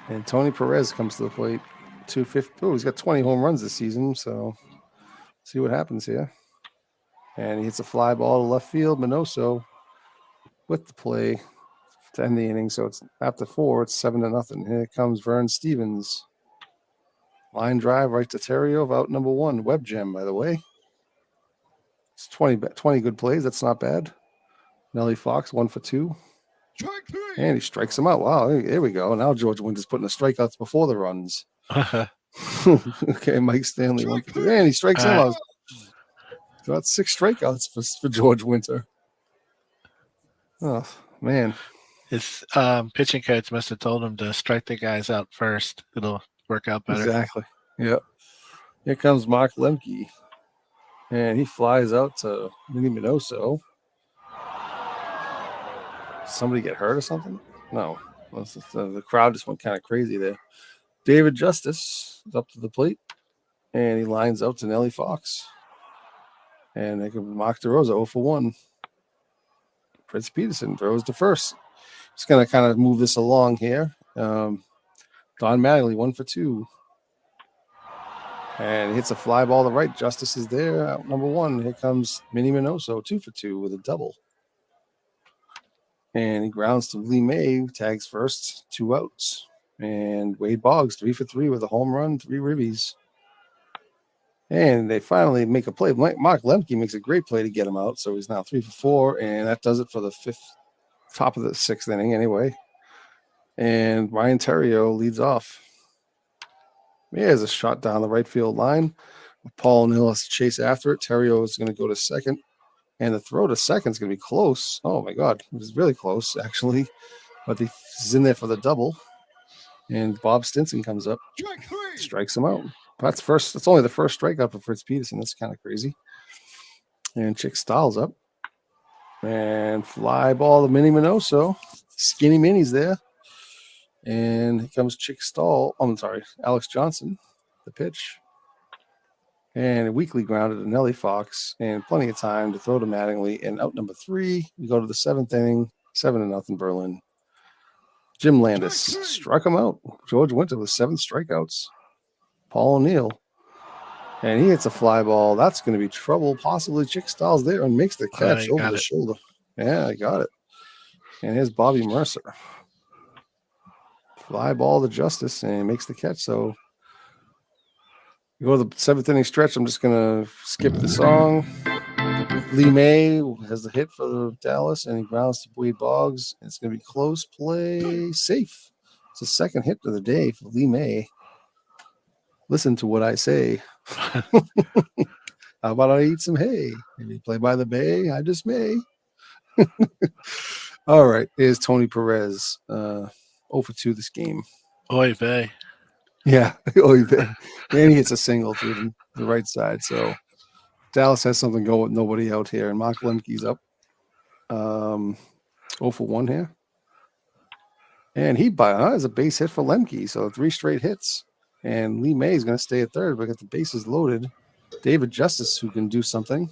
And Tony Perez comes to the plate. 250. Oh, he's got 20 home runs this season, so see what happens here. And he hits a fly ball to left field. Minoso with the play to end the inning. So it's after 4, it's 7-0. Here comes Vern Stevens. Line drive right to Terrio, out number 1. Web gem, by the way. It's 20 good plays. That's not bad. Nelly Fox, 1 for 2. And he strikes him out. Wow, here we go. Now George Winter's putting the strikeouts before the runs. Okay, Mike Stanley, 1 for 2. And he strikes him out. Got 6 strikeouts for George Winter. Oh, man. His pitching coach must have told him to strike the guys out first. It'll work out better. Exactly. Yep. Here comes Mark Lemke. And he flies out to Minnie Minoso. Somebody get hurt or something? No. The crowd just went kind of crazy there. David Justice is up to the plate. And he lines out to Nelly Fox. And they can Mark DeRosa 0 for 1. Fritz Peterson throws to first. Just going to kind of move this along here. Don Mattingly 1 for 2. And he hits a fly ball to right. Justice is there. Out number 1. Here comes Minnie Minoso 2 for 2 with a double. And he grounds to Lee May. Tags first. 2 outs. And Wade Boggs 3 for 3 with a home run. 3 ribbies. And they finally make a play. Mark Lemke makes a great play to get him out. So he's now 3 for 4. And that does it for the top of the 6th inning anyway. And Ryan Terrio leads off. Here's a shot down the right field line. Paul O'Neill has to chase after it. Terrio is going to go to second. And the throw to second is going to be close. Oh, my God. It was really close, actually. But he's in there for the double. And Bob Stinson comes up. Strikes him out. That's first. That's only the first strikeout for Fritz Peterson. That's kind of crazy. And Chick Stahl's up. And fly ball to Minnie Minoso. Skinny Minnie's there. And here comes Chick Stahl. Oh, I'm sorry, Alex Johnson, the pitch. And a weakly grounded to Nelly Fox. And plenty of time to throw to Mattingly. And out number 3, we go to the 7th inning. 7-0 Berlin. Jim Landis struck him out. George Winter with 7 strikeouts. Paul O'Neill. And he hits a fly ball. That's going to be trouble. Possibly Chick Stahl's there and makes the catch over the shoulder. Yeah, I got it. And here's Bobby Mercer. Fly ball to Justice and he makes the catch. So you go to the 7th inning stretch. I'm just going to skip the song. Lee May has the hit for Dallas and he grounds to Wade Boggs. It's going to be close play, safe. It's the 2nd hit of the day for Lee May. Listen to what I say. How about I eat some hay? Maybe play by the bay. I just may. All right. Here's Tony Perez. 0 for 2 this game. Oy vey. Yeah. Oy vey. And he hits a single through the right side. So Dallas has something going with nobody out here. And Mark Lemke's up. 0 for 1 here. And he has a base hit for Lemke. So 3 straight hits. And Lee May is going to stay at third, but got the bases loaded. David Justice, who can do something.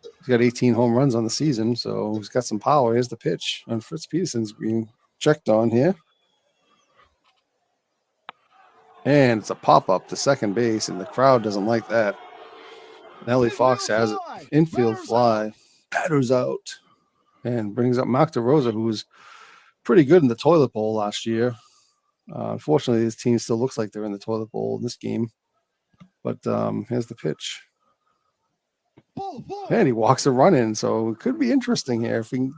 He's got 18 home runs on the season, so he's got some power. Here's the pitch. And Fritz Peterson's being checked on here. And it's a pop-up to second base, and the crowd doesn't like that. Nelly Fox has it. Infield fly. Batters out. And brings up Mark DeRosa, who was pretty good in the toilet bowl last year. Unfortunately, his team still looks like they're in the toilet bowl in this game. But here's the pitch. And he walks a run in, so it could be interesting here. If we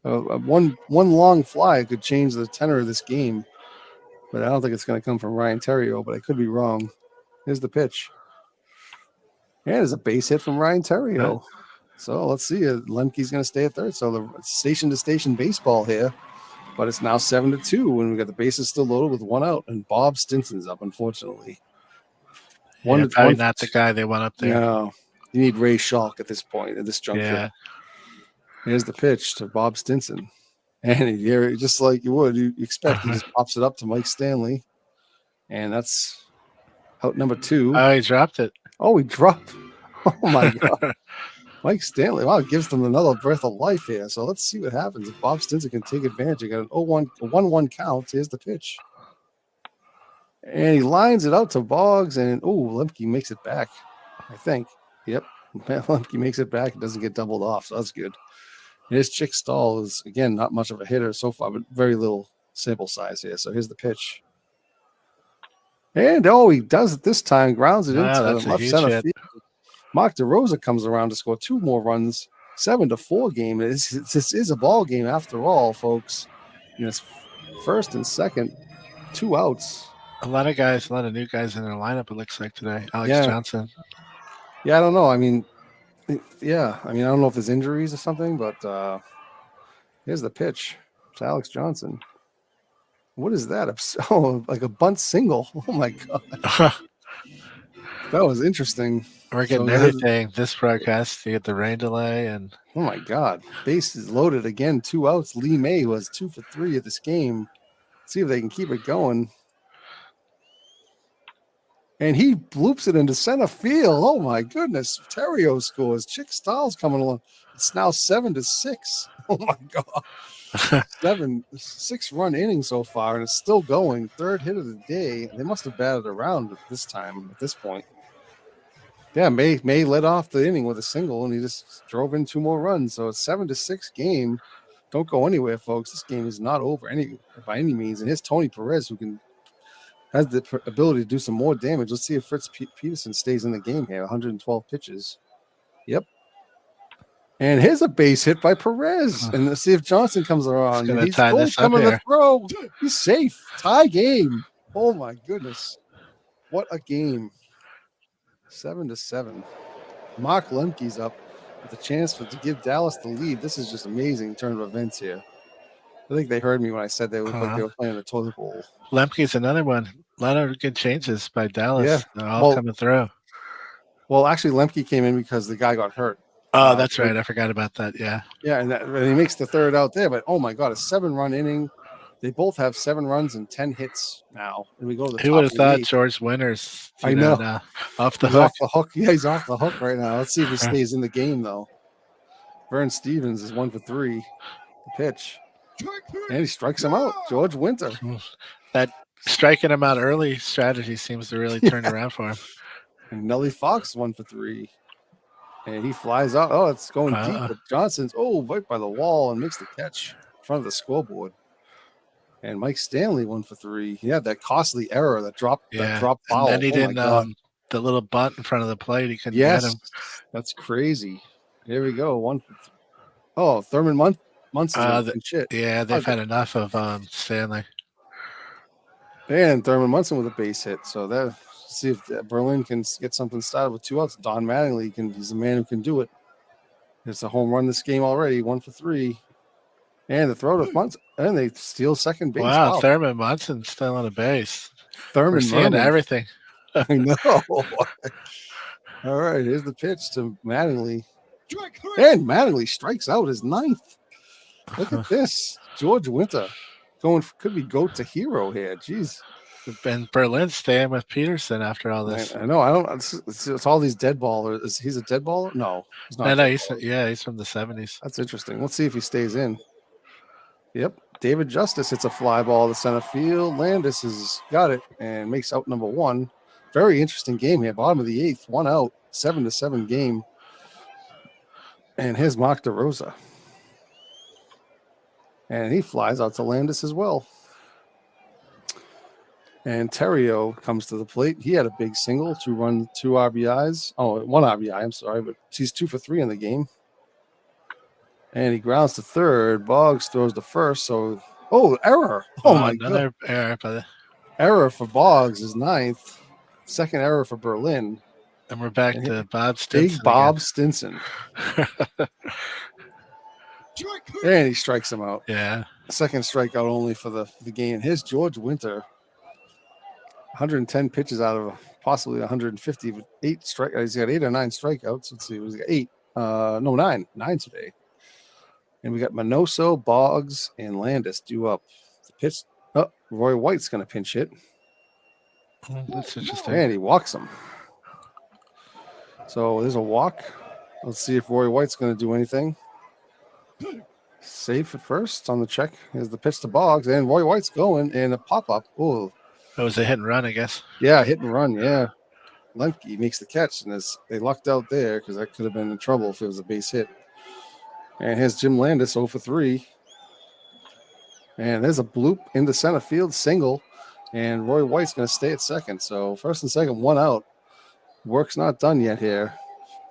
one long fly could change the tenor of this game. But I don't think it's going to come from Ryan Terrio, but I could be wrong. Here's the pitch. And there's a base hit from Ryan Terrio. So let's see. Lemke's going to stay at third. So the station-to-station baseball here, but it's now 7-2, and we got the bases still loaded with one out, and Bob Stinson's up, unfortunately. Probably not the guy they want up there. No, you need Ray Schalk at this point, at this juncture. Yeah. Here's the pitch to Bob Stinson, and just like you expect, he just pops it up to Mike Stanley, and that's out number 2. Oh, he dropped it. Oh, he dropped. Oh my God. Mike Stanley, wow, gives them another breath of life here. So let's see what happens if Bob Stinson can take advantage. You got an 1-1 count. Here's the pitch. And he lines it out to Boggs, and Lemke makes it back, I think. Yep. Lemke makes it back. It doesn't get doubled off, so that's good. And his Chick Stahl is, again, not much of a hitter so far, but very little sample size here. So here's the pitch. And he does it this time, grounds it into the left center field. Mark DeRosa comes around to score 2 more runs, 7-4 game. This is a ball game after all, folks. It's first and second, 2 outs. A lot of new guys in their lineup, it looks like today. Alex Johnson. Yeah, I don't know. I mean, I don't know if there's injuries or something, but here's the pitch to Alex Johnson. What is that? Oh, like a bunt single. Oh, my God. That was interesting. We're getting everything. This broadcast, you get the rain delay. And oh, my God. Bases loaded again. 2 outs. Lee May was 2 for 3 at this game. Let's see if they can keep it going. And he bloops it into center field. Oh, my goodness. Terrio scores. Chick Stahl's coming along. It's now 7-6. Oh, my God. 6-run inning so far, and it's still going. 3rd hit of the day. They must have batted around at this point. Yeah, May led off the inning with a single, and he just drove in 2 more runs. So it's 7-6 game. Don't go anywhere, folks. This game is not over by any means. And here's Tony Perez, who has the ability to do some more damage. Let's see if Fritz Peterson stays in the game here. 112 pitches. Yep. And here's a base hit by Perez. And let's see if Johnson comes around. He's coming to throw. He's safe. Tie game. Oh, my goodness. What a game. 7-7. Mark Lemke's up with a chance to give Dallas the lead. This is just amazing turn of events here. I think they heard me when I said they looked like they were playing the toilet bowl. Lemke's another one. A lot of good changes by Dallas. Yeah. They're all coming through. Well, actually, Lemke came in because the guy got hurt. Oh, that's right. I forgot about that. Yeah. Yeah, and he makes the 3rd out there. But, oh, my God, a 7-run inning. They both have 7 runs and 10 hits now. And we go to the Who would have thought George Winters? I know. Off the hook. Off the hook. Yeah, he's off the hook right now. Let's see if he stays in the game, though. Vern Stevens is 1 for 3. The pitch. And he strikes him out. George Winter. That striking him out early strategy seems to really turn around for him. And Nellie Fox 1 for 3. And he flies out. Oh, it's going deep. But Johnson's right by the wall and makes the catch in front of the scoreboard. And Mike Stanley 1 for 3. He had that costly error, that drop foul. And then he didn't the little bunt in front of the plate. He couldn't get him. That's crazy. Here we go. 1 for 3. Oh, Thurman Munson. Shit. Yeah, they've had enough of Stanley. And Thurman Munson with a base hit. So let's see if Berlin can get something started with 2 outs. Don Mattingly he's the man who can do it. It's a home run this game already. 1 for 3. And the throw to Munson, and they steal second base. Wow, Thurman Munson still on the base. We're seeing everything. I know. All right, here's the pitch to Mattingly. And Mattingly strikes out his 9th. Look at this. George Winter could be goat to hero here. Jeez. And Berlin staying with Peterson after all this. I know. It's all these dead ballers. He's a dead baller? No. He's not. No, he's from the 70s. That's interesting. Let's see if he stays in. Yep. David Justice hits a fly ball to center field. Landis has got it and makes out number 1. Very interesting game here. Bottom of the 8th. 1 out. 7-7 game. And here's Mark DeRosa. And he flies out to Landis as well. And Terrio comes to the plate. He had a big single, 2 RBIs. Oh, 1 RBI, I'm sorry, but he's 2 for 3 in the game. And he grounds to third. Boggs throws to first. So, error. Oh, my God. Another error. Error for Boggs is 9th. Second error for Berlin. And we're back to Bob Stinson. Big Bob Stinson. And he strikes him out. Yeah. Second strikeout only for the game. Here's George Winter. 110 pitches out of possibly 150. He's got 8 or 9 strikeouts. Let's see. He's got 8. No, 9. 9 today. And we got Minoso, Boggs, and Landis due up. The pitch. Oh, Roy White's going to pinch hit. That's interesting. And he walks him. So there's a walk. Let's see if Roy White's going to do anything. Safe at first on the check. Here's the pitch to Boggs, and Roy White's going, and a pop-up. Oh, that was a hit and run, I guess. Yeah, hit and run, yeah. Lemke makes the catch, and they lucked out there because that could have been in trouble if it was a base hit. And here's Jim Landis 0 for 3. And there's a bloop into center field, single, and Roy White's going to stay at second. So first and second, 1 out. Work's not done yet here.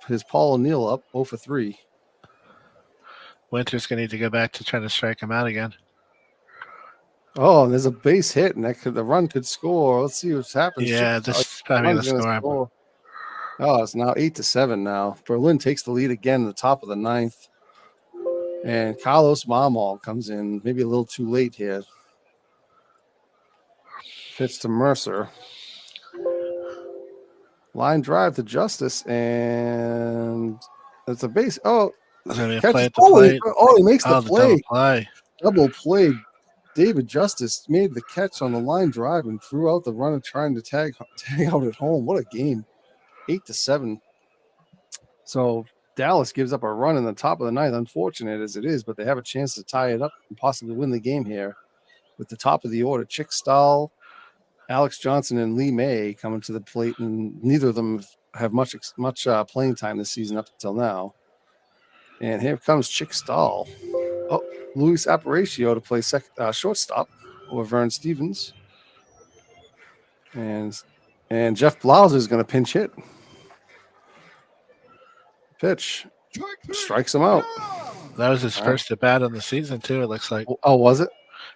Here's Paul O'Neill up 0 for 3. Winter's going to need to go back to trying to strike him out again. Oh, and there's a base hit, and the run could score. Let's see what's happened. Yeah, this is probably going to score. Oh, it's now 8-7 now. Berlin takes the lead again in the top of the 9th. And Carlos Marmol comes in maybe a little too late here. Pitch to Mercer. Line drive to Justice, and it's a base. Oh, play at the plate. He makes the play. Double play. David Justice made the catch on the line drive and threw out the runner trying to tag out at home. What a game. 8-7. So Dallas gives up a run in the top of the 9th, unfortunate as it is, but they have a chance to tie it up and possibly win the game here with the top of the order. Chick Stahl, Alex Johnson, and Lee May coming to the plate, and neither of them have much playing time this season up until now. And here comes Chick Stahl. Oh, Luis Aparicio to play shortstop over Vern Stevens. And Jeff Blauser is going to pinch hit. Pitch. Strikes him out. That was his first at bat on the season too, it looks like. Oh, was it?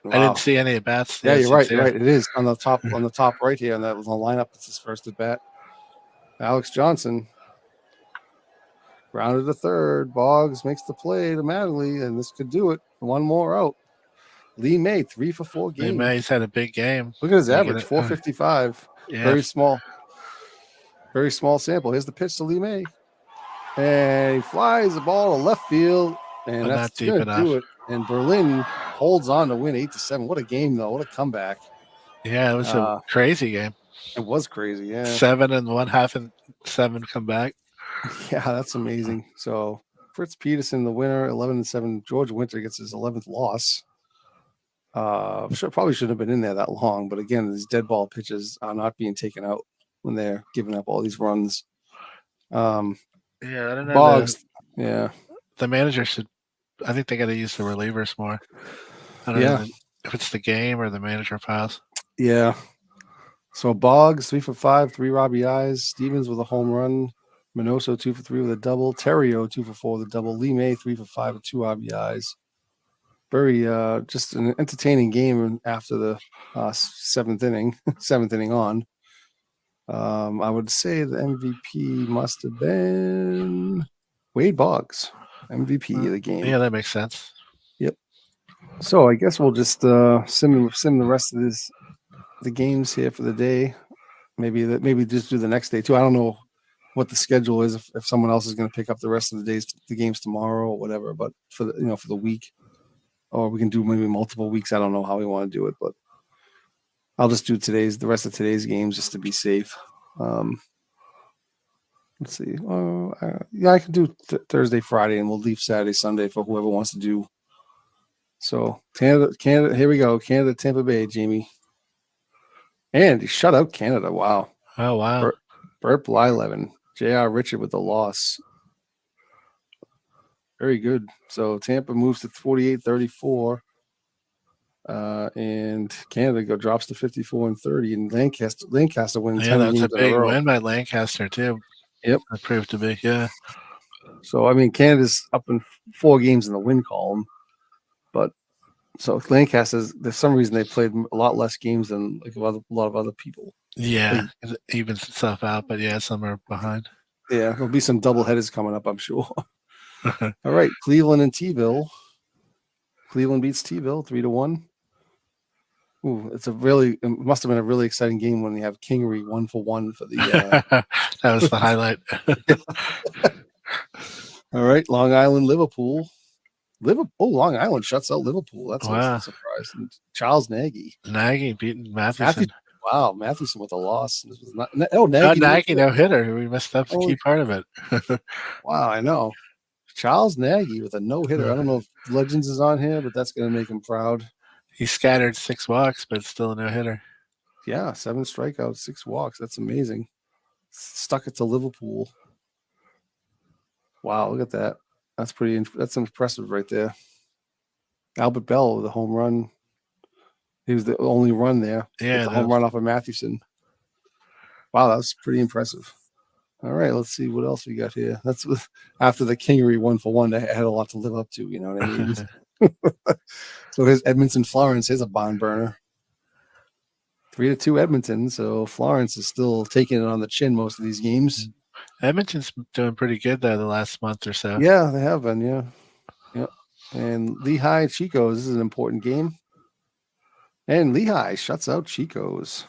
Wow. I didn't see any at bats. Yeah, you're right. Right. It is on the top right here, and that was on the lineup. It's his first at bat. Alex Johnson grounded to third. Boggs makes the play to Mattingly, and this could do it. 1 more out. Lee May 3 for 4 games. Lee May's had a big game. Look at his average, 455. Yeah. Very small sample. Here's the pitch to Lee May, and he flies the ball to left field, and that's going to do it. And Berlin holds on to win 8-7. What a game, though! What a comeback! Yeah, it was a crazy game. It was crazy. Yeah, 7 1/2 and 7 come back. Yeah, that's amazing. So Fritz Peterson, the winner, 11-7. George Winter gets his 11th loss. Probably shouldn't have been in there that long, but again, these dead ball pitches are not being taken out when they're giving up all these runs. Yeah, I don't know. Boggs. Yeah, the manager should. I think they got to use the relievers more. I don't know if it's the game or the manager files. Yeah. So Boggs 3 for 5, 3 RBIs. Stevens with a home run. Minoso 2 for 3 with a double. Terrio 2 for 4 with a double. Lee May 3 for 5 with 2 RBIs. Very just an entertaining game after the 7th inning on. I would say the MVP must have been Wade Boggs, MVP of the game. Yeah, that makes sense. Yep. So I guess we'll just sim the rest of the games here for the day. Maybe just do the next day too. I don't know what the schedule is if someone else is going to pick up the rest of the games tomorrow or whatever. But for the week, or we can do maybe multiple weeks. I don't know how we want to do it, but I'll just do the rest of today's games just to be safe. Let's see. Yeah, I can do Thursday, Friday, and we'll leave Saturday, Sunday for whoever wants to do. So Canada. Here we go. Canada, Tampa Bay, Jamie. And he shut out Canada. Wow. Oh, wow. Burt Blyleven. J.R. Richard with the loss. Very good. So Tampa moves to 48-34. And Canada drops to 54-30. And Lancaster wins 10 games in a row. That's a big win by Lancaster, too. Yep. That proved to be, yeah. So, I mean, Canada's up in 4 games in the win column. But So Lancaster's, there's some reason they played a lot less games than like a lot of other people. Yeah, Like, it evens itself out, but yeah, some are behind. yeah, there'll be some double headers coming up, I'm sure. All right, Cleveland and T-Ville. Cleveland beats T-Ville 3-1. Ooh, it must have been a really exciting game when you have Kingery 1-for-1 for the. That was the highlight. All right, Long Island, Liverpool. Long Island shuts out Liverpool. That's always Wow. a surprise. And Charles Nagy beating Mathewson. Wow, Mathewson with a loss. This was not. Oh, Nagy. Nagy no hitter. We missed up the key part of it. Wow, I know. Charles Nagy with a no hitter. I don't know if Legends is on here, but that's going to make him proud. He scattered 6 walks, but still a no hitter. Yeah, 7 strikeouts, 6 walks. That's amazing. Stuck it to Liverpool. Wow, look at that. That's impressive right there. Albert Bell with a home run. He was the only run there. Yeah, the home run off of Mathewson. Wow, that's pretty impressive. All right, let's see what else we got here. That's after the Kingery 1-for-1. They had a lot to live up to, you know what I mean? So here's Edmonton Florence. Here's a barn burner. 3-2 Edmonton. So Florence is still taking it on the chin most of these games. Edmonton's doing pretty good though the last month or so. Yeah, they have been. Yeah. And Lehigh Chicos. This is an important game. And Lehigh shuts out Chicos.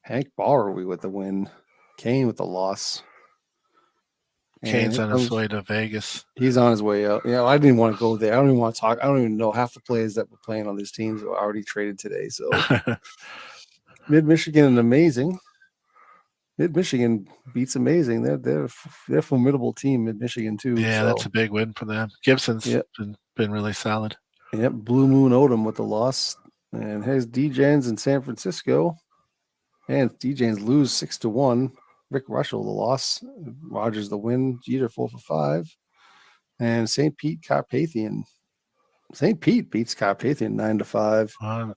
Hank Borrowy with the win. Kane with the loss. Kane's on his way to Vegas. He's on his way out. Yeah, I didn't want to go there. I don't even want to talk. I don't even know half the players that were playing on these teams were already traded today. So Mid-Michigan and Amazing. Mid-Michigan beats Amazing. They're a formidable team, Mid-Michigan too. Yeah, so that's a big win for them. Gibson's been really solid. Yep, Blue Moon Odom with the loss. And here's D-Jans in San Francisco. And D-Jans lose 6-1. Rick Russell the loss. Rogers the win. Jeter 4-for-5. And St. Pete Carpathian. St. Pete beats Carpathian 9-5.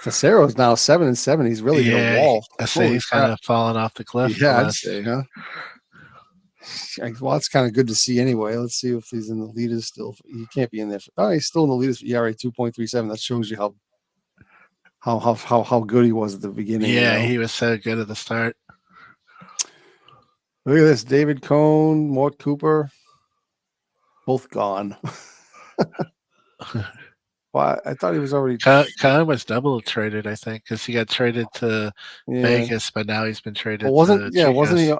Facero's now 7-7. He's really in a wall. I say he's kind of fallen off the cliff. Yeah, I'd say, huh? Well, that's kind of good to see anyway. Let's see if he's in the leaders still. He can't be in there. He's still in the leaders for ERA 2.37. That shows you how good he was at the beginning. Yeah, he was so good at the start. Look at this. David Cone, Mort Cooper, both gone. Well, I thought he was already. Cone was double traded, I think, because he got traded to Vegas, but now he's been traded. Wasn't he?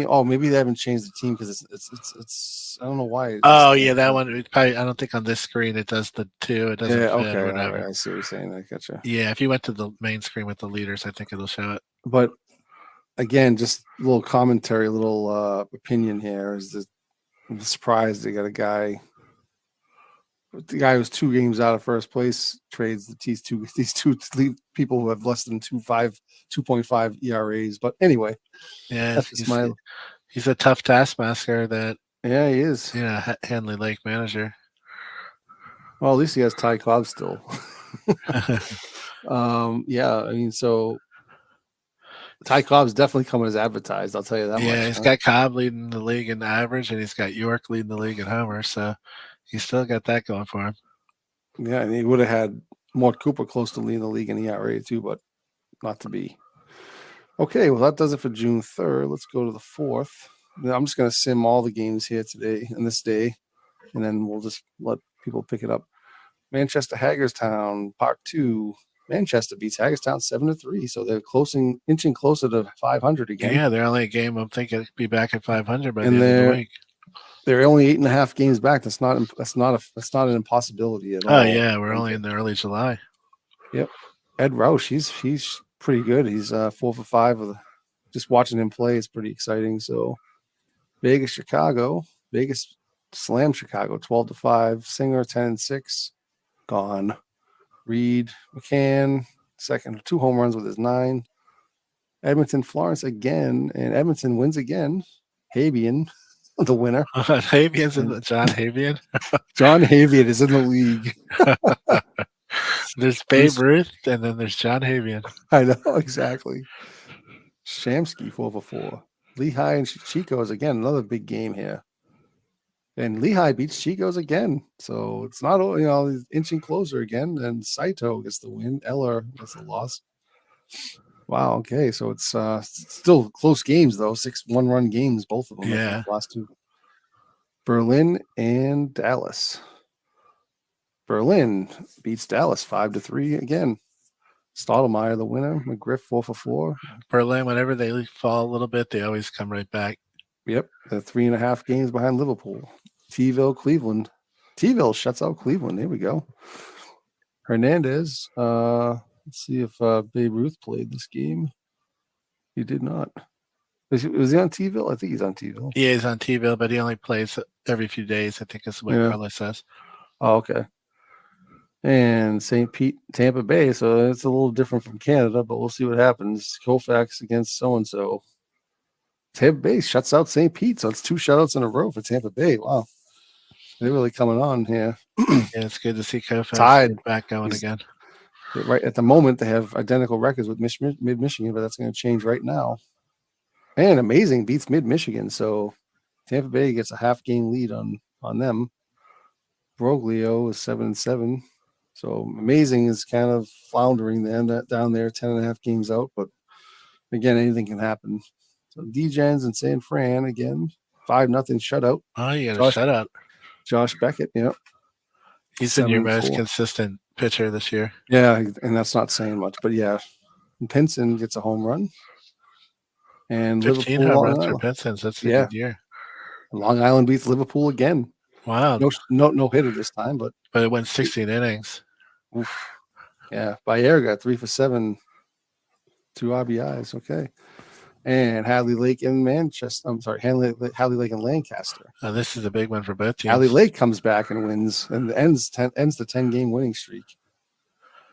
Oh, maybe they haven't changed the team because it's. I don't know why. That one. I don't think on this screen it does the 2. It doesn't. Yeah. Okay. Or whatever. Right, I see what you're saying. I gotcha. Yeah, if you went to the main screen with the leaders, I think it'll show it. But again, just a little commentary, a little opinion here is that I'm surprised they got a guy. The guy who's 2 games out of first place trades these two people who have less than 2.5 ERAs. But anyway, yeah, he's a tough taskmaster. He is. Henley Lake manager. Well, at least he has Ty Cobb still. I mean, so Ty Cobb's definitely coming as advertised. I'll tell you that much. Yeah, he's got Cobb leading the league in average, and he's got York leading the league in homers. So he's still got that going for him. Yeah, and he would have had Mort Cooper close to leading the league in ERA too, but not to be. Okay, well, that does it for June 3rd. Let's go to the 4th. I'm just going to sim all the games here today and this day, and then we'll just let people pick it up. Manchester Hagerstown, Part 2. Manchester beats Hagerstown 7-3, so they're inching closer to 500 again. Yeah, they're only a game. I'm thinking it'll be back at 500 by the end of the week. They're only 8.5 games back. That's not an impossibility at all. Oh yeah, we're only in the early July. Yep. Ed Roush, he's pretty good. He's 4-for-5. Just watching him play is pretty exciting. So Vegas slam Chicago 12-5. Singer 10-6. Gone. Reed McCann, second, 2 home runs with his 9. Edmonton Florence again, and Edmonton wins again. Havian, the winner. Havian's in John Havian. John Havian is in the league. There's Babe Ruth, and then there's John Havian. I know, exactly. Shamsky 4-for-4. Lehigh and Chico's again, another big game here. And Lehigh beats Chico's again. So it's not, he's inching closer again. And Saito gets the win. Eller gets the loss. Wow. Okay. So it's still close games, though. 6 one-run games, both of them. I think, last two. Berlin and Dallas. Berlin beats Dallas 5-3 again. Stottlemyre the winner. McGriff 4 for 4. Berlin, whenever they fall a little bit, they always come right back. Yep, they're 3.5 games behind Liverpool. T-ville, Cleveland. T-ville shuts out Cleveland. There we go. Hernandez. Let's see if Babe Ruth played this game. He did not. Was he on T-ville? I think he's on T-ville. Yeah, he's on T-ville, but he only plays every few days, I think is what Carlos says. Oh, okay. And St. Pete, Tampa Bay. So it's a little different from Canada, but we'll see what happens. Koufax against so-and-so. Tampa Bay shuts out St. Pete. So it's 2 shutouts in a row for Tampa Bay. Wow. They're really coming on here. Yeah, it's good to see Koufax back going again. Right at the moment, they have identical records with Mid-Michigan, but that's going to change right now. And Amazing beats Mid-Michigan. So Tampa Bay gets a half-game lead on them. Broglio is 7-7. So Amazing is kind of floundering down there, 10.5 games out. But again, anything can happen. So D-Gens and San Fran again, 5-0 shutout. Oh, you got a shutout. Josh Beckett, he's been your most consistent pitcher this year. Yeah, and that's not saying much, but yeah, and Pinson gets a home run. And 15 Liverpool, home runs for Pinson. That's a good year. Long Island beats Liverpool again. Wow. No hitter this time, but it went 16 innings. Oof. Yeah, Bayer got 3 for 7, 2 RBIs. Okay. And Hadley Lake in Manchester. I'm sorry, Hadley Lake in Lancaster. This is a big one for both teams. Hadley Lake comes back and wins, and ends the 10-game winning streak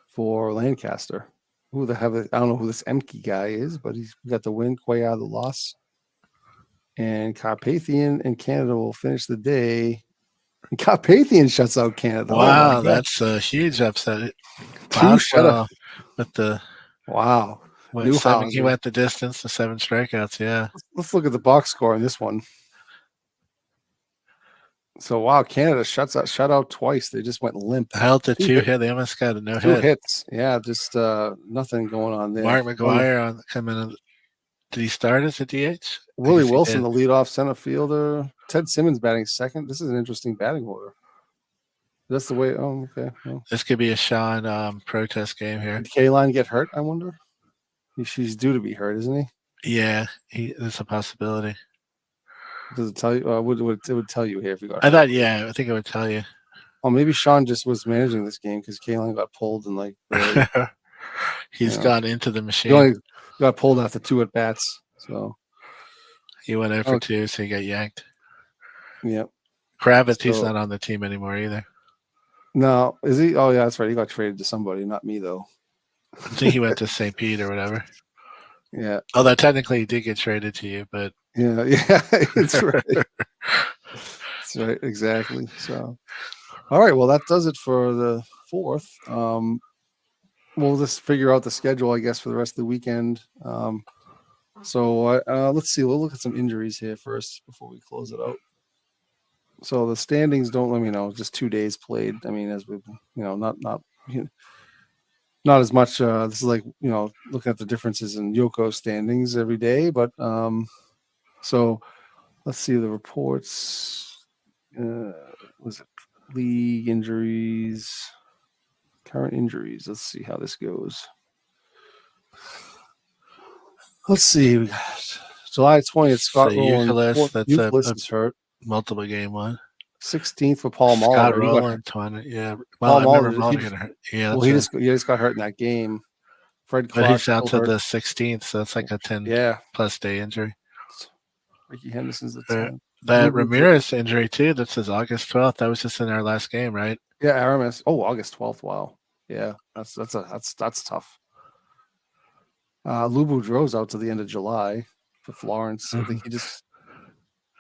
for Lancaster. I don't know who this Emke guy is, but he's got the win, Cuellar the loss. And Carpathian and Canada will finish the day. And Carpathian shuts out Canada. Wow, that's a huge upset. 2 shutouts with the wow. He went the distance to 7 strikeouts. Yeah. Let's look at the box score on this one. So wow, Canada shut out twice. They just went limp. Held to 2 hits. They almost got a no hit. 2 hits. Yeah, just nothing going on there. Mark McGuire coming in. Did he start as a DH? Willie Wilson, the leadoff center fielder. Ted Simmons batting second. This is an interesting batting order. That's the way. Oh, okay. Well, this could be a Sean protest game here. Did K-Line get hurt? I wonder. She's due to be hurt, isn't he? Yeah, there's a possibility. Does it tell you? It would tell you here if you got. I thought, yeah, I think it would tell you. Oh, maybe Sean just was managing this game because K-Line got pulled and he's gone into the machine. He only got pulled after 2 at bats, so he went over 2, so he got yanked. Yep. Kravitz, he's not on the team anymore either. No, is he? Oh yeah, that's right. He got traded to somebody, not me though. I think he went to St. Pete or whatever. Yeah. Although technically he did get traded to you, but yeah, that's right. That's right, exactly. So, all right. Well, that does it for the 4th. We'll just figure out the schedule, I guess, for the rest of the weekend. So let's see. We'll look at some injuries here first before we close it out. So the standings don't let me know. Just 2 days played. I mean, as we've not as much. This is like looking at the differences in Yoko standings every day. But so let's see the reports. Was it league injuries? Current injuries. Let's see how this goes. Let's see. We got July 20th. Scott Rowland. Euclid is hurt. Multiple game one. 16th for Paul Mahler. Scott Rowland, 20. Yeah. Well, Paul Mahler got hurt. Yeah. Well, he just got hurt in that game. Fred Clark. But he's out to the 16th, so it's like a 10+ day injury. Ricky Henderson's the 10th. That Ramirez injury too. That says August 12th. That was just in our last game, right? Yeah, Aramis. Oh, August 12th. Wow. Yeah, that's tough. Lou Boudreau's out to the end of July for Florence. Mm-hmm. I think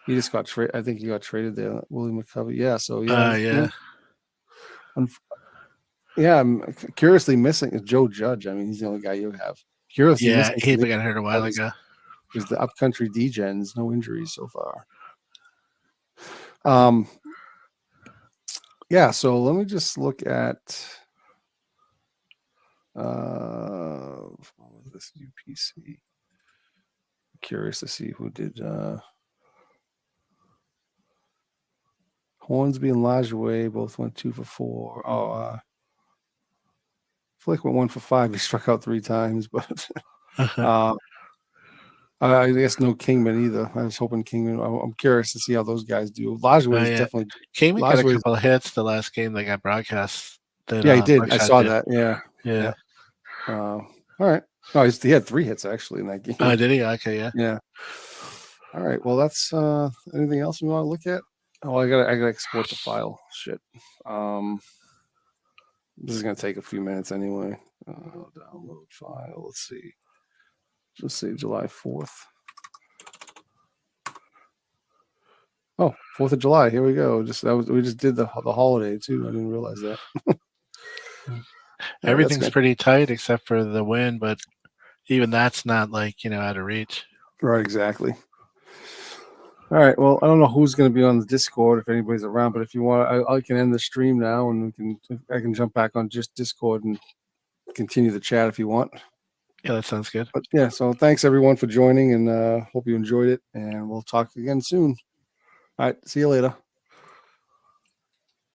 he just got traded. I think he got traded there. Willie McCovey. Yeah. So yeah. I'm curiously missing is Joe Judge. I mean, he's the only guy you have. Curiously missing. He got hurt a while ago. Because the upcountry D-Gens, no injuries so far. Yeah, so let me just look at what was this UPC? Curious to see who did Hornsby and Lajoie both went 2 for 4. Flick went 1 for 5. He struck out 3 times, but I guess no Kingman either. I was hoping Kingman. I'm curious to see how those guys do. Lajoie is definitely. Kingman got a couple of hits the last game that got broadcast. Yeah, he did. I saw that. Yeah. All right. No, he had 3 hits actually in that game. Oh, did he? Okay, yeah. Yeah. All right. Well, that's anything else we want to look at? Oh, I gotta export the file. Shit. This is gonna take a few minutes anyway. Download file. Let's see. Let's see, July 4th. Oh, 4th of July. Here we go. We just did the holiday too. I didn't realize that. Everything's pretty tight except for the win, but even that's not out of reach. Right, exactly. All right. Well, I don't know who's going to be on the Discord if anybody's around, but if you want, I can end the stream now, and I can jump back on just Discord and continue the chat if you want. Yeah, that sounds good. But yeah, so thanks everyone for joining, and hope you enjoyed it, and we'll talk again soon. All right. See you later.